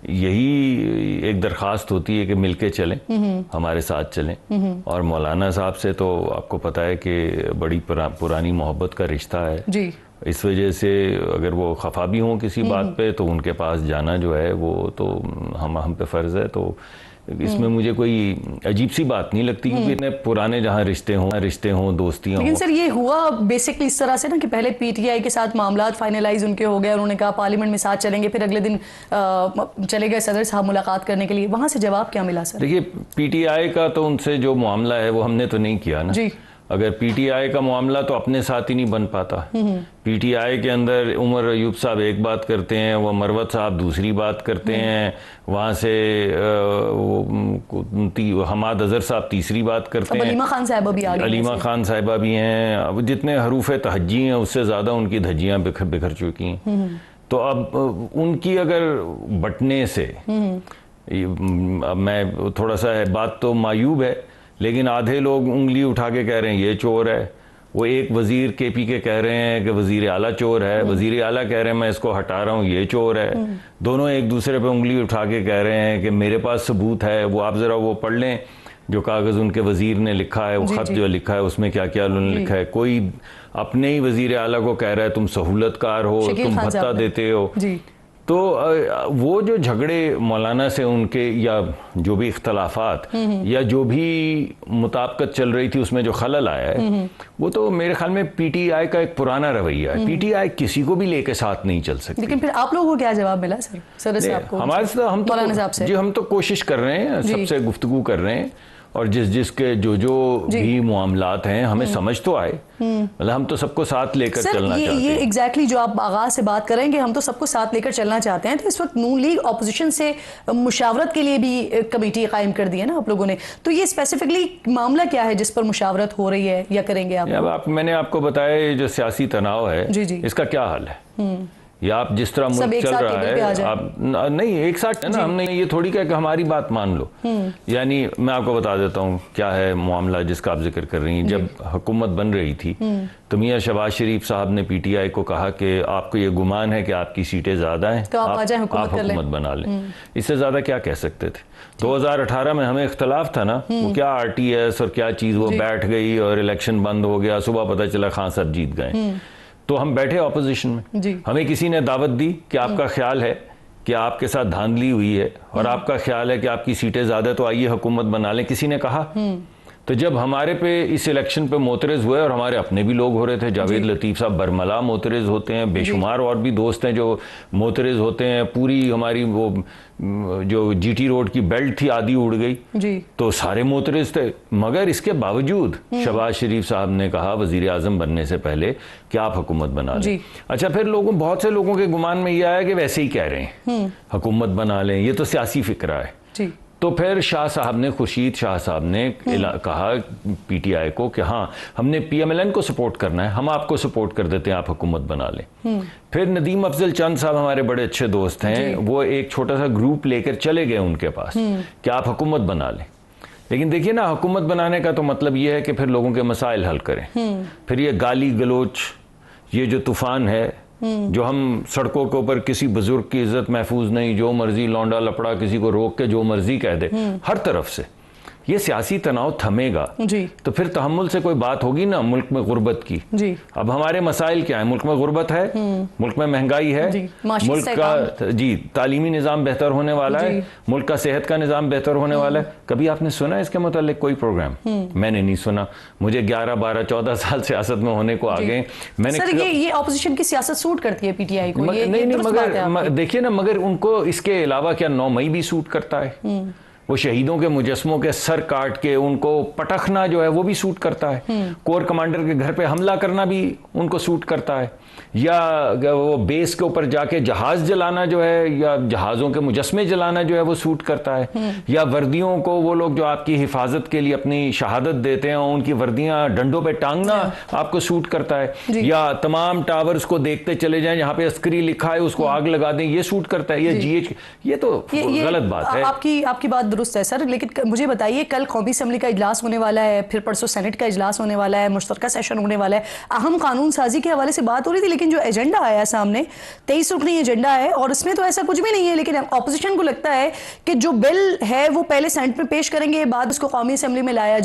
यही एक दरख्वास्त होती है कि मिलके चलें, हमारे साथ चलें। और मौलाना साहब से तो आपको पता है कि बड़ी पुरानी मोहब्बत का रिश्ता है जी। इस वजह से अगर वो खफा भी हों किसी बात पे तो उनके पास जाना जो है वो तो हम पे फ़र्ज़ है। तो इसमें मुझे कोई अजीब सी बात नहीं लगती, क्योंकि इतने पुराने जहाँ रिश्ते हों दोस्तियाँ हों। लेकिन सर ये हुआ बेसिकली इस तरह से ना कि पहले पीटीआई के साथ मामलात फाइनलाइज उनके हो गए, उन्होंने कहा पार्लियामेंट में साथ चलेंगे, फिर अगले दिन चले गए सदर साहब मुलाकात करने के लिए, वहाँ से जवाब क्या मिला सर? देखिए पीटीआई का तो उनसे जो मामला है वो हमने तो नहीं किया ना जी। अगर पीटीआई का मामला तो अपने साथ ही नहीं बन पाता। पीटीआई के अंदर उमर अयूब साहब एक बात करते हैं, वह मरवत साहब दूसरी बात करते हैं, वहाँ से हमाद अजहर साहब तीसरी बात करते हैं, अलीमा खान साहिबा भी आ गई, अलीमा खान साहिबा भी हैं। अब जितने हरूफ तहज्जी हैं उससे ज़्यादा उनकी धज्जियाँ बिखर चुकी हैं। तो अब उनकी अगर बटने से अब मैं थोड़ा सा बात तो मायूब है, लेकिन आधे लोग उंगली उठा के कह रहे हैं ये चोर है, वो एक वज़ीर केपी के कह रहे हैं कि वज़ीर आला चोर है, वज़ीर आला कह रहे हैं मैं इसको हटा रहा हूँ ये चोर है। दोनों एक दूसरे पे उंगली उठा के कह रहे हैं कि मेरे पास सबूत है। वो आप ज़रा वो पढ़ लें जो कागज़ उनके वज़ीर ने लिखा है, वो ख़त जो लिखा है उसमें क्या क्या उन्होंने लिखा है। कोई अपने ही वज़ीर आला को कह रहा है तुम सहूलतकार हो, तुम भत्ता देते हो। तो वो जो झगड़े मौलाना से उनके या जो भी इख्तलाफात या जो भी मुताबिकत चल रही थी उसमें जो खलल आया है वो तो मेरे ख्याल में पीटीआई का एक पुराना रवैया है। पीटीआई किसी को भी लेके साथ नहीं चल सकती। लेकिन फिर आप लोगों को क्या जवाब मिला सर साहब को? हमारे से हम तो कोशिश कर रहे हैं, सबसे गुफ्तगू कर रहे हैं, और जिसके जो भी मामलात हैं हमें समझ तो आए, मतलब हम तो सबको साथ लेकर चलना चाहते हैं। ये एग्जैक्टली जो आप आगाज से बात करेंगे, हम तो सबको साथ लेकर चलना चाहते हैं। तो इस वक्त नून लीग ऑपोजिशन से मुशावरत के लिए भी कमेटी कायम कर दी है ना आप लोगों ने, तो ये स्पेसिफिकली मामला क्या है जिस पर मुशावरत हो रही है या करेंगे आप? मैंने आपको बताया ये जो सियासी तनाव है इसका क्या हल है, या आप जिस तरह मुल्क चल रहा है आप नहीं एक साथ है ना, हमने ये थोड़ी कहा कि हमारी बात मान लो। यानी मैं आपको बता देता हूँ क्या है मामला जिसका आप जिक्र कर रही हैं। जब हुकूमत बन रही थी तो मियां शहबाज शरीफ साहब ने पीटीआई को कहा कि आपको ये गुमान है कि आपकी सीटें ज्यादा हैं तो आप हुकूमत बना लें। इससे ज्यादा क्या कह सकते थे? 2018 में हमें इख्तलाफ था ना, वो क्या आरटीएस और क्या चीज वो बैठ गई और इलेक्शन बंद हो गया, सुबह पता चला खान साहब जीत गए। तो हम बैठे ऑपोजिशन में, हमें किसी ने दावत दी कि आपका ख्याल है कि आपके साथ धांधली हुई है और आपका ख्याल है कि आपकी सीटें ज्यादा, तो आइए हुकूमत बना लें, किसी ने कहा। तो जब हमारे पे इस इलेक्शन पे मोतरज़ हुए और हमारे अपने भी लोग हो रहे थे, जावेद लतीफ़ साहब बरमला मोतरज़ होते हैं, बेशुमार और भी दोस्त हैं जो मोतरज़ होते हैं, पूरी हमारी वो जो जीटी रोड की बेल्ट थी आधी उड़ गई, तो सारे मोतरज़ थे। मगर इसके बावजूद शहबाज शरीफ साहब ने कहा वज़ीर आज़म बनने से पहले कि आप हुकूमत बना लें। अच्छा, फिर बहुत से लोगों के गुमान में यह आया कि वैसे ही कह रहे हैं हुकूमत बना लें, ये तो सियासी फिक्रा है। तो फिर शाह साहब ने, खुर्शीद शाह साहब ने कहा पीटीआई को कि हाँ हमने पीएमएलएन को सपोर्ट करना है, हम आपको सपोर्ट कर देते हैं, आप हुकूमत बना लें। फिर नदीम अफजल चंद साहब हमारे बड़े अच्छे दोस्त हैं, वो एक छोटा सा ग्रुप लेकर चले गए उनके पास कि आप हुकूमत बना लें। लेकिन देखिए ना, हुकूमत बनाने का तो मतलब ये है कि फिर लोगों के मसाइल हल करें। फिर ये गाली गलोच, ये जो तूफान है, जो हम सड़कों के ऊपर किसी बुजुर्ग की इज्जत महफूज नहीं, जो मर्जी लौंडा लपड़ा किसी को रोक के जो मर्जी कह दे, हर तरफ से ये सियासी तनाव थमेगा तो फिर तहम्मुल से कोई बात होगी ना मुल्क में गुर्बत की। अब हमारे मसाइल क्या है? मुल्क में गुर्बत है, मुल्क में महंगाई है, मुल्क का तालीमी निज़ाम बेहतर होने वाला है, मुल्क का सेहत का निज़ाम बेहतर होने वाला है। कभी आपने सुना इसके मुतालिक कोई प्रोग्राम? मैंने नहीं सुना। मुझे 11, 12, 14 साल सियासत में होने को आ गए। मैंने सर ये ऑपोजिशन की सियासत सूट करती है पीटीआई को? नहीं, मगर देखिए ना, मगर उनको इसके अलावा क्या 9 मई भी सूट करता है? वो शहीदों के मुजस्मों के सर काट के उनको पटखना जो है वो भी सूट करता है। कोर कमांडर के घर पे हमला करना भी उनको सूट करता है। या वो बेस के ऊपर जाके जहाज जलाना जो है, या जहाज़ों के मुजस्मे जलाना जो है वो सूट करता है, या वर्दियों को वो लोग जो आपकी हिफाजत के लिए अपनी शहादत देते हैं उनकी वर्दियां डंडों पे टांगना आपको सूट करता है, या तमाम टावर्स को देखते चले जाएं जहां पे अस्करी लिखा है उसको आग लगा दें, ये सूट करता है, ये जीएच, ये तो गलत बात है। आपकी बात दुरुस्त है सर, लेकिन मुझे बताइए कल कौमी असम्बली का इजलास होने वाला है, फिर परसों सेनेट का इजलास होने वाला है, मुश्तरका सेशन होने वाला है, अहम कानून साजी के हवाले से बात हो रही थी, लेकिन जो एजेंडा आया सामने 23 रुकनी एजेंडा है और इसमें तो ऐसा कुछ भी नहीं है, लेकिन ऑपोजिशन को लगता है कि जो बिल है वो पहले सेनेट में पेश करेंगे, बाद उसको कौमी असेंबली में लाया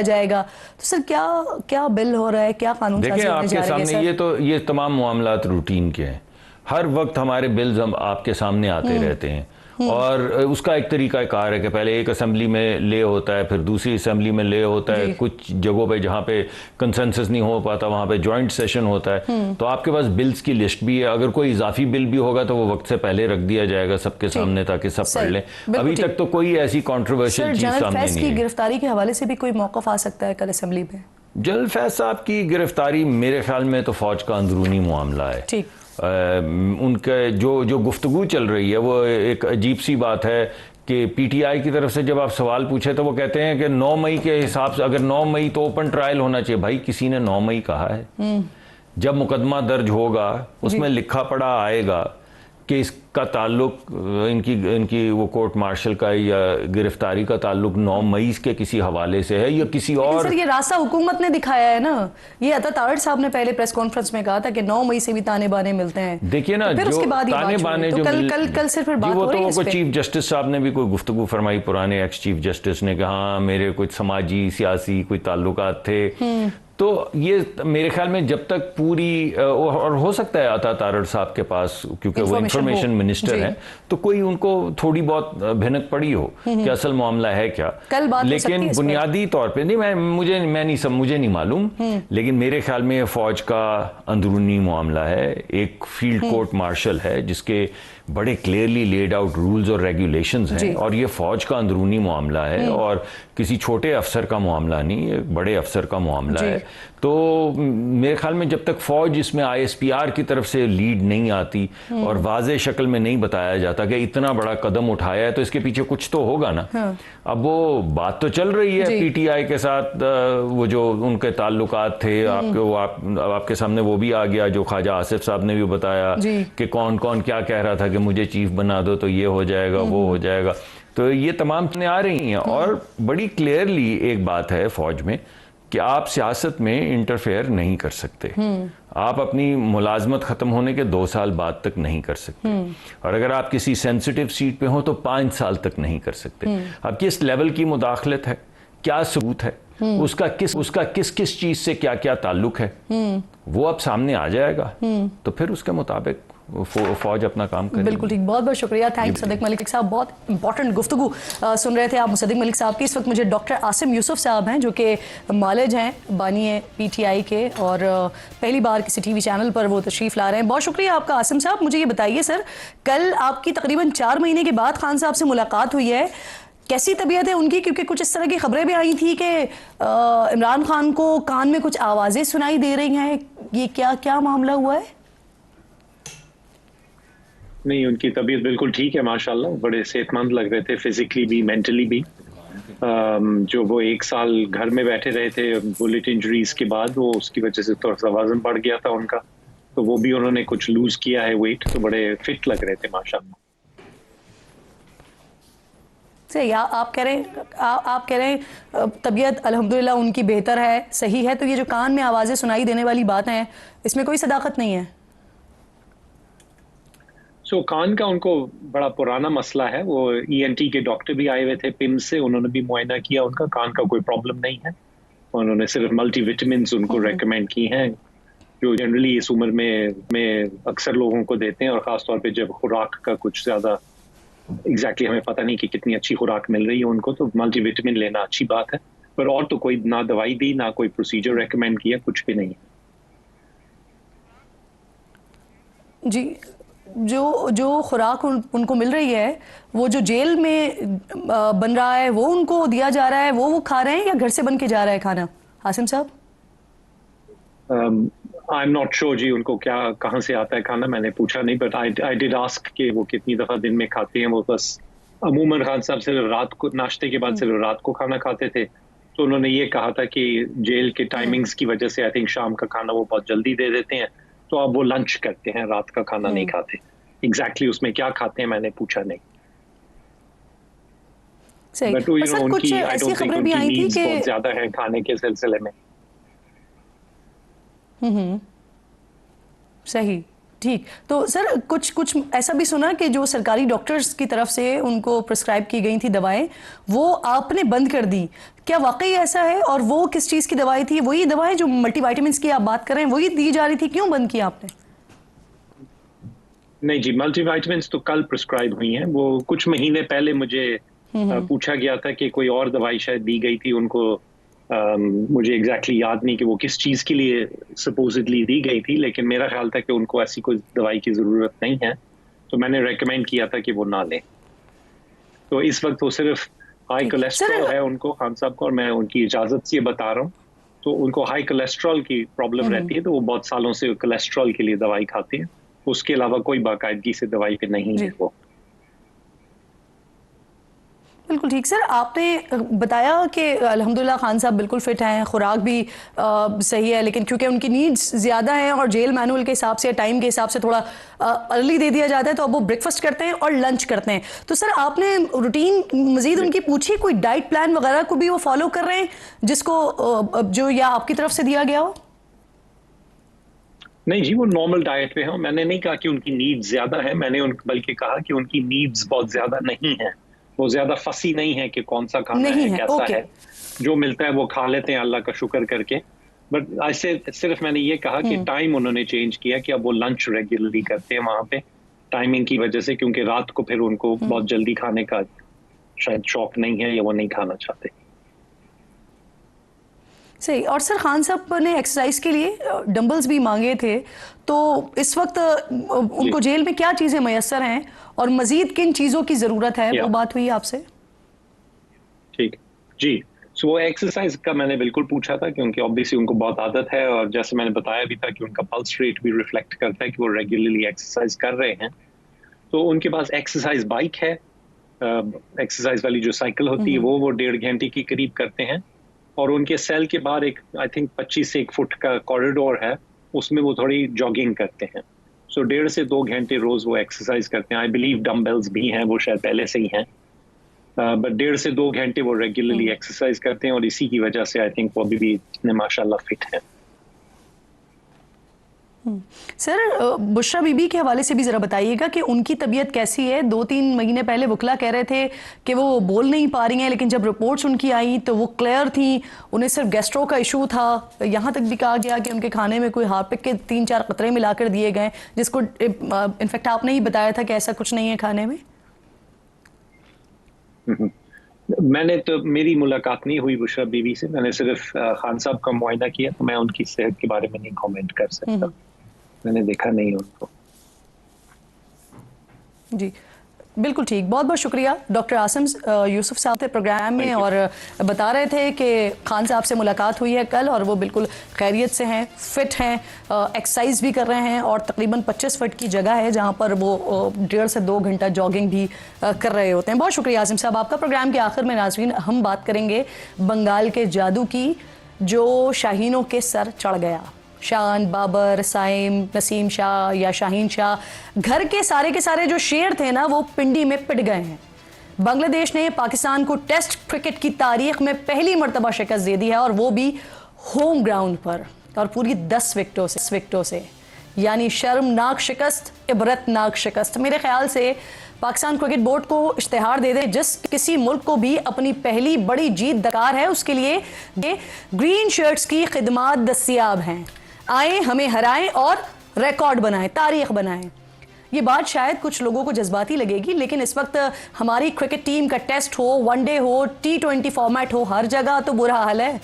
जाएगा। तो सर क्या बिल हो रहा है, क्या कानून साजी होने जा रही है? देखिए आपके सामने ये तमाम मामलात रूटीन के हैं, हर वक्त हमारे बिल्स हम आपके सामने आते रहते हैं, और उसका एक तरीका कार है कि पहले एक असेंबली में ले होता है, फिर दूसरी असेंबली में ले होता है, कुछ जगहों पे जहाँ पे कंसेंसस नहीं हो पाता वहाँ पे जॉइंट सेशन होता है। तो आपके पास बिल्स की लिस्ट भी है, अगर कोई इजाफी बिल भी होगा तो वो वक्त से पहले रख दिया जाएगा सबके सामने ताकि सब पढ़ लें। अभी तक तो कोई ऐसी कॉन्ट्रोवर्शियल चीज सामने नहीं है। गिरफ्तारी के हवाले से भी कोई मौक़िफ़ आ सकता है कल असेंबली में? जनरल फैज साहब की गिरफ्तारी मेरे ख्याल में तो फौज का अंदरूनी मामला है। ठीक, उनके जो गुफ्तगू चल रही है वो एक अजीब सी बात है कि पीटीआई की तरफ से जब आप सवाल पूछे तो वो कहते हैं कि 9 मई के हिसाब से, अगर 9 मई तो ओपन ट्रायल होना चाहिए। भाई किसी ने 9 मई कहा है? जब मुकदमा दर्ज होगा उसमें लिखा पड़ा आएगा कि इसका ताल्लुक इनकी वो कोर्ट मार्शल का या गिरफ्तारी का ताल्लुक 9 मई के किसी हवाले से है या किसी और। सर ये रास्ता हुकूमत ने दिखाया है ना, ये अता तारड़ साहब ने पहले प्रेस कॉन्फ्रेंस में कहा था कि 9 मई से भी ताने बाने मिलते हैं। देखिए ना, फिर उसके बाद ताने बाने जो कल से फिर बात हो रही है, वो तो चीफ जस्टिस साहब ने भी कोई गुफ्तगू फरमाई, पुराने एक्स चीफ जस्टिस ने कहा हाँ मेरे कुछ समाजी सियासी कोई ताल्लुकात थे। तो ये मेरे ख्याल में जब तक पूरी, और हो सकता है अता तारड़ साहब के पास क्योंकि वो इंफॉर्मेशन मिनिस्टर हैं, तो कोई उनको थोड़ी बहुत भिनक पड़ी हो कि असल मामला है क्या। लेकिन बुनियादी तौर पे नहीं, मुझे नहीं मालूम, लेकिन मेरे ख्याल में फौज का अंदरूनी मामला है। एक फील्ड कोर्ट मार्शल है जिसके बड़े क्लियरली लेड आउट रूल्स और रेगुलेशंस हैं, और ये फौज का अंदरूनी मामला है और किसी छोटे अफसर का मामला नहीं, एक बड़े अफसर का मामला है। तो मेरे ख्याल में जब तक फौज इसमें आईएसपीआर की तरफ से लीड नहीं आती और वाज़े शक्ल में नहीं बताया जाता कि इतना बड़ा कदम उठाया है तो इसके पीछे कुछ तो होगा ना। अब वो बात तो चल रही है पीटीआई के साथ, वो जो उनके ताल्लुकात थे आपके सामने वो भी आ गया, जो ख्वाजा आसिफ साहब ने भी बताया कि कौन कौन क्या कह रहा था कि मुझे चीफ बना दो तो ये हो जाएगा वो हो जाएगा। तो ये तमाम चीजें आ रही हैं, और बड़ी क्लियरली एक बात है फौज में कि आप सियासत में इंटरफेयर नहीं कर सकते। आप अपनी मुलाजमत ख़त्म होने के 2 साल बाद तक नहीं कर सकते, और अगर आप किसी सेंसिटिव सीट पे हो तो 5 साल तक नहीं कर सकते। अब किस लेवल की मुदाखलत है, क्या सबूत है, उसका किस चीज़ से क्या क्या ताल्लुक है, वो अब सामने आ जाएगा, तो फिर उसके मुताबिक फौज अपना काम करे। बिल्कुल ठीक, बहुत बहुत शुक्रिया, थैंक यू मुसद्दिक मलिक साहब। बहुत इंपॉर्टेंट गुफ्तगू सुन रहे थे आप मुसद्दिक मलिक साहब की। इस वक्त मुझे डॉक्टर आसिम यूसुफ साहब हैं जो कि मालिज हैं, बानी है पीटीआई के, और पहली बार किसी टीवी चैनल पर वो तशरीफ़ ला रहे हैं। बहुत शुक्रिया आपका आसिम साहब। मुझे ये बताइए सर, कल आपकी तकरीबन 4 महीने के बाद खान साहब से मुलाकात हुई है, कैसी तबीयत है उनकी? क्योंकि कुछ इस तरह की खबरें भी आई थी कि इमरान खान को कान में कुछ आवाज़ें सुनाई दे रही हैं, ये क्या मामला हुआ है? नहीं, उनकी तबीयत बिल्कुल ठीक है माशाल्लाह, बड़े सेहतमंद लग रहे थे फिजिकली भी मेंटली भी। जो वो 1 साल घर में बैठे रहे थे बुलेट इंजरीज के बाद, वो उसकी वजह से थोड़ा सा वजन बढ़ गया था उनका, तो वो भी उन्होंने कुछ लूज किया है वेट, तो बड़े फिट लग रहे थे माशाल्लाह। सही, आप कह रहे हैं तबीयत अल्हम्दुलिल्लाह उनकी बेहतर है, सही है। तो ये जो कान में आवाज़ें सुनाई देने वाली बात है, इसमें कोई सदाकत नहीं है? कान का उनको बड़ा पुराना मसला है, वो ईएनटी के डॉक्टर भी आए हुए थे पिम्स से, उन्होंने भी मुआयना किया, उनका कान का कोई प्रॉब्लम नहीं है, उन्होंने सिर्फ मल्टीविटामिन्स उनको रेकमेंड की हैं जो जनरली इस उम्र में अक्सर लोगों को देते हैं, और ख़ासतौर पे जब खुराक का कुछ ज़्यादा एग्जैक्टली हमें पता नहीं कि कितनी अच्छी खुराक मिल रही है उनको, तो मल्टीविटामिन लेना अच्छी बात है, पर और तो कोई ना दवाई दी ना कोई प्रोसीजर रेकमेंड किया, कुछ भी नहीं है जी। जो खुराक उनको मिल रही है, वो जो जेल में बन रहा है वो उनको दिया जा रहा है, वो खा रहे हैं या घर से बन के जा रहा है खाना, आसिम साहब? आई एम नॉट श्योर जी उनको क्या कहाँ से आता है खाना, मैंने पूछा नहीं, बट आई डिड आस्क कि वो कितनी दफ़ा दिन में खाते हैं। वो बस अमूमन खान साहब सिर्फ रात को नाश्ते के बाद सिर्फ रात को खाना खाते थे, तो उन्होंने ये कहा था कि जेल के टाइमिंग्स की वजह से आई थिंक शाम का खाना वो बहुत जल्दी दे देते हैं, तो अब वो लंच करते हैं, रात का खाना नहीं खाते। एग्जैक्टली उसमें क्या खाते हैं मैंने पूछा नहीं। सही। बट और सर कुछ ऐसी खबरें भी आई थी कि बहुत ज्यादा है खाने के सिलसिले में। सही, ठीक। तो सर कुछ ऐसा भी सुना कि जो सरकारी डॉक्टर्स की तरफ से उनको प्रिस्क्राइब की गई थी दवाएं, वो आपने बंद कर दी, क्या वाकई ऐसा है? और वो किस चीज़ की दवाई थी? वही दवाएं जो मल्टीविटामिन्स की आप बात कर रहे हैं, वही दी जा रही थी, क्यों बंद किया आपने? नहीं जी, मल्टीविटामिन्स तो कल प्रिस्क्राइब हुई हैं। वो कुछ महीने पहले मुझे पूछा गया था कि कोई और दवाई शायद दी गई थी उनको। मुझे एग्जैक्टली याद नहीं कि वो किस चीज़ के लिए सपोजिटली दी गई थी, लेकिन मेरा ख्याल था कि उनको ऐसी कोई दवाई की ज़रूरत नहीं है, तो मैंने रेकमेंड किया था कि वो ना लें। तो इस वक्त वो सिर्फ हाई कोलेस्ट्रॉल है उनको, खान साहब को, और मैं उनकी इजाज़त से बता रहा हूँ, तो उनको हाई कोलेस्ट्रॉल की प्रॉब्लम रहती है, तो वो बहुत सालों से कोलेस्ट्रॉल के लिए दवाई खाते हैं। उसके अलावा कोई बाकायदगी से दवाई पे नहीं है वो। बिल्कुल ठीक। सर आपने बताया कि अल्हम्दुलिल्लाह खान साहब बिल्कुल फिट हैं, खुराक भी सही है, लेकिन क्योंकि उनकी नीड्स ज़्यादा हैं और जेल मैनुअल के हिसाब से, टाइम के हिसाब से थोड़ा अर्ली दे दिया जाता है, तो अब वो ब्रेकफास्ट करते हैं और लंच करते हैं। तो सर आपने रूटीन मज़ीद उनकी पूछी, कोई डाइट प्लान वगैरह को भी वो फॉलो कर रहे हैं जिसको जो या आपकी तरफ से दिया गया हो? नहीं जी, वो नॉर्मल डाइट पे हैं। मैंने नहीं कहा कि उनकी नीड्स ज़्यादा है, मैंने बल्कि कहा कि उनकी नीड्स बहुत ज़्यादा नहीं है। वो ज्यादा फसी नहीं है कि कौन सा खाना है, कैसा है, जो मिलता है वो खा लेते हैं अल्लाह का शुक्र करके। बट ऐसे सिर्फ मैंने ये कहा कि टाइम उन्होंने चेंज किया कि अब वो लंच रेगुलरली करते हैं वहां पे, टाइमिंग की वजह से, क्योंकि रात को फिर उनको बहुत जल्दी खाने का शायद शौक नहीं है या वो नहीं खाना चाहते। सही। और सर खान साहब ने एक्सरसाइज के लिए डंबल्स भी मांगे थे, तो इस वक्त उनको जेल में क्या चीज़ें मैसर हैं और मजीद किन चीज़ों की ज़रूरत है, वो बात हुई आपसे? ठीक जी। सो वो एक्सरसाइज का मैंने बिल्कुल पूछा था, क्योंकि ऑब्वियसली उनको बहुत आदत है, और जैसे मैंने बताया भी था कि उनका पल्स रेट भी रिफ्लेक्ट करता है कि वो रेगुलरली एक्सरसाइज कर रहे हैं। तो उनके पास एक्सरसाइज बाइक है, एक्सरसाइज वाली जो साइकिल होती है वो 1.5 घंटे की करीब करते हैं, और उनके सेल के बाहर एक आई थिंक 25 से 1 फुट का कॉरिडोर है, उसमें वो थोड़ी जॉगिंग करते हैं। सो 1.5 से 2 घंटे रोज वो एक्सरसाइज करते हैं। आई बिलीव डम्बल्स भी हैं, वो शायद पहले से ही हैं, बट 1.5 से 2 घंटे वो रेगुलरली एक्सरसाइज करते हैं, और इसी की वजह से आई थिंक वो अभी भी इतने माशाल्लाह फिट हैं। सर बुशरा बीबी के हवाले से भी ज़रा बताइएगा कि उनकी तबीयत कैसी है? 2-3 महीने पहले वकला कह रहे थे कि वो बोल नहीं पा रही हैं, लेकिन जब रिपोर्ट्स उनकी आई तो वो क्लियर थी, उन्हें सिर्फ गैस्ट्रो का इशू था। यहाँ तक भी कहा गया कि उनके खाने में कोई हार्पिक के 3-4 कतरे मिलाकर दिए गए, जिसको इनफैक्ट आपने ही बताया था कि ऐसा कुछ नहीं है खाने में। मैंने तो, मेरी मुलाकात नहीं हुई बुशरा बीबी से, मैंने सिर्फ खान साहब का मुआयना किया, तो मैं उनकी सेहत के बारे में नहीं कमेंट कर सकता, मैंने देखा नहीं उनको। जी बिल्कुल ठीक। बहुत बहुत शुक्रिया डॉक्टर आसिम यूसुफ साहब थे प्रोग्राम में, और बता रहे थे कि खान साहब से मुलाकात हुई है कल, और वो बिल्कुल खैरियत से हैं, फिट हैं, एक्सरसाइज भी कर रहे हैं, और तकरीबन 25 फुट की जगह है जहां पर वो 1.5 से 2 घंटा जॉगिंग भी कर रहे होते हैं। बहुत शुक्रिया आसिम साहब आपका। प्रोग्राम के आखिर में नाज़रीन हम बात करेंगे बंगाल के जादू की, जो शाहीनों के सर चढ़ गया। शान, बाबर, साइम, नसीम शाह या शाहीन शाह, घर के सारे जो शेर थे ना, वो पिंडी में पिट गए हैं। बांग्लादेश ने पाकिस्तान को टेस्ट क्रिकेट की तारीख में पहली मरतबा शिकस्त दे दी है, और वो भी होम ग्राउंड पर, और पूरी 10 विकेटों से, यानी शर्मनाक शिकस्त, इबरतनाक शिकस्त। मेरे ख्याल से पाकिस्तान क्रिकेट बोर्ड को इश्तिहार दे दे, जिस किसी मुल्क को भी अपनी पहली बड़ी जीत दरकार है, उसके लिए ग्रीन शर्ट्स की खिदमात दस्तियाब हैं। आए, हमें हराएं और रिकॉर्ड बनाएं, तारीख बनाएं। ये बात शायद कुछ लोगों को जज्बाती लगेगी, लेकिन इस वक्त हमारी क्रिकेट टीम का टेस्ट हो, वनडे हो, T20 फॉर्मेट हो, हर जगह तो बुरा हाल है।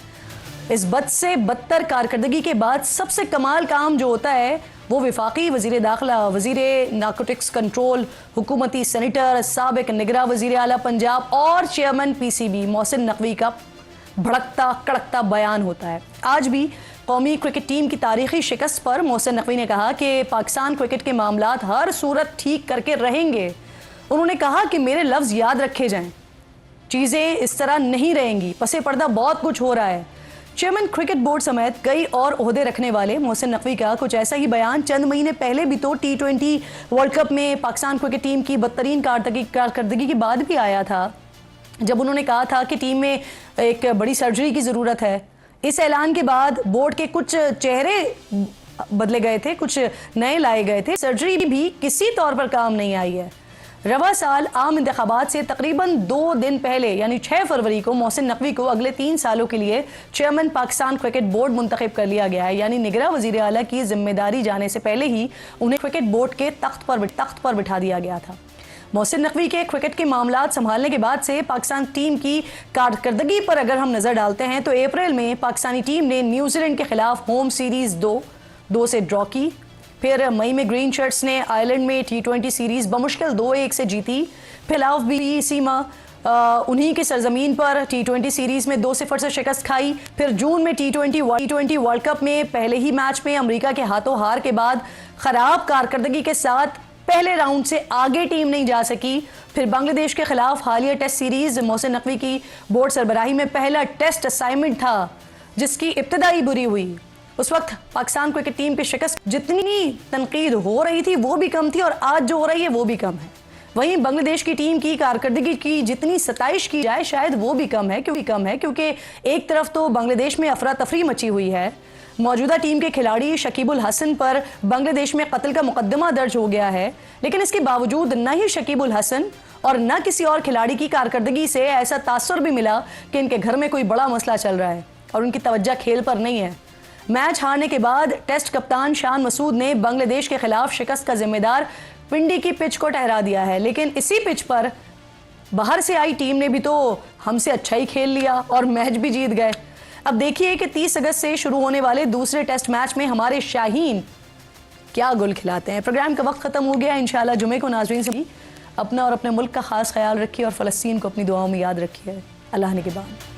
इस बद से बदतर कारकर्दगी के बाद सबसे कमाल काम जो होता है, वो वफाकी वज़ीर दाखिला, वज़ीर नारकोटिक्स कंट्रोल, हुकूमती सेनेटर, साबिक निगरा वज़ीर आला पंजाब और चेयरमैन PCB मोहसिन नकवी का भड़कता कड़कता बयान होता है। आज भी कौमी क्रिकेट टीम की तारीखी शिकस्त पर मोहसिन नकवी ने कहा कि पाकिस्तान क्रिकेट के मामलात हर सूरत ठीक करके रहेंगे। उन्होंने कहा कि मेरे लफ्ज़ याद रखे जाएं, चीज़ें इस तरह नहीं रहेंगी, पसे पर्दा बहुत कुछ हो रहा है। चेयरमैन क्रिकेट बोर्ड समेत कई और ओहदे रखने वाले मोहसिन नकवी का कुछ ऐसा ही बयान चंद महीने पहले भी तो T20 वर्ल्ड कप में पाकिस्तान क्रिकेट टीम की बदतरीन कारकर्दगी के बाद भी आया था, जब उन्होंने कहा था कि टीम में एक बड़ी सर्जरी की ज़रूरत है। इस ऐलान के बाद बोर्ड के कुछ चेहरे बदले गए थे, कुछ नए लाए गए थे। सर्जरी भी किसी तौर पर काम नहीं आई है। रवा साल आम इंतखाबात से तकरीबन 2 दिन पहले यानी 6 फरवरी को मोहसिन नकवी को अगले 3 सालों के लिए चेयरमैन पाकिस्तान क्रिकेट बोर्ड मुंतखब कर लिया गया है। यानी निगरां वज़ीर आला की जिम्मेदारी जाने से पहले ही उन्हें क्रिकेट बोर्ड के तख्त पर बिठा दिया गया था। मोहसिन नकवी के क्रिकेट के मामलात संभालने के बाद से पाकिस्तान टीम की कारकर्दगी पर अगर हम नज़र डालते हैं तो अप्रैल में पाकिस्तानी टीम ने न्यूजीलैंड के खिलाफ होम सीरीज़ 2 से ड्रॉ की। फिर मई में ग्रीन शर्ट्स ने आयरलैंड में T20 सीरीज़ बमुश्किल 2-1 से जीती। फिर भी सीमा उन्हीं की सरजमीन पर T20 सीरीज़ में 2-0 से शिकस्त खाई। फिर जून में T20 वर्ल्ड कप में पहले ही मैच में अमेरिका के हाथों हार के बाद ख़राब कारकर्दगी के साथ पहले राउंड से आगे टीम नहीं जा सकी। फिर बांग्लादेश के खिलाफ हालिया टेस्ट सीरीज़ मोहसिन नकवी की बोर्ड सरबराही में पहला टेस्ट असाइनमेंट था, जिसकी इब्तदाई बुरी हुई। उस वक्त पाकिस्तान क्रिकेट टीम की शिकस्त जितनी तनकीद हो रही थी वो भी कम थी और आज जो हो रही है वो भी कम है। वहीं बांग्लादेश की टीम की कारकर्दगी की जितनी सताइश की जाए शायद वो भी कम है, क्योंकि एक तरफ तो बांग्लादेश में अफरा तफरी मची हुई है। मौजूदा टीम के खिलाड़ी शकीबुल हसन पर बांग्लादेश में कत्ल का मुकदमा दर्ज हो गया है, लेकिन इसके बावजूद न ही शकीबुल हसन और न किसी और खिलाड़ी की कारकर्दगी से ऐसा तासुर भी मिला कि इनके घर में कोई बड़ा मसला चल रहा है और उनकी तवज्जो खेल पर नहीं है। मैच हारने के बाद टेस्ट कप्तान शान मसूद ने बांग्लादेश के खिलाफ शिकस्त का जिम्मेदार पिंडी की पिच को ठहरा दिया है, लेकिन इसी पिच पर बाहर से आई टीम ने भी तो हमसे अच्छा ही खेल लिया और मैच भी जीत गए। अब देखिए कि 30 अगस्त से शुरू होने वाले दूसरे टेस्ट मैच में हमारे शाहीन क्या गुल खिलाते हैं। प्रोग्राम का वक्त खत्म हो गया। इंशाल्लाह जुमे को नाज़रीन से अपना और अपने मुल्क का खास ख्याल रखिए और फ़लस्तीन को अपनी दुआओं में याद रखिए। अल्लाह ने के बाद।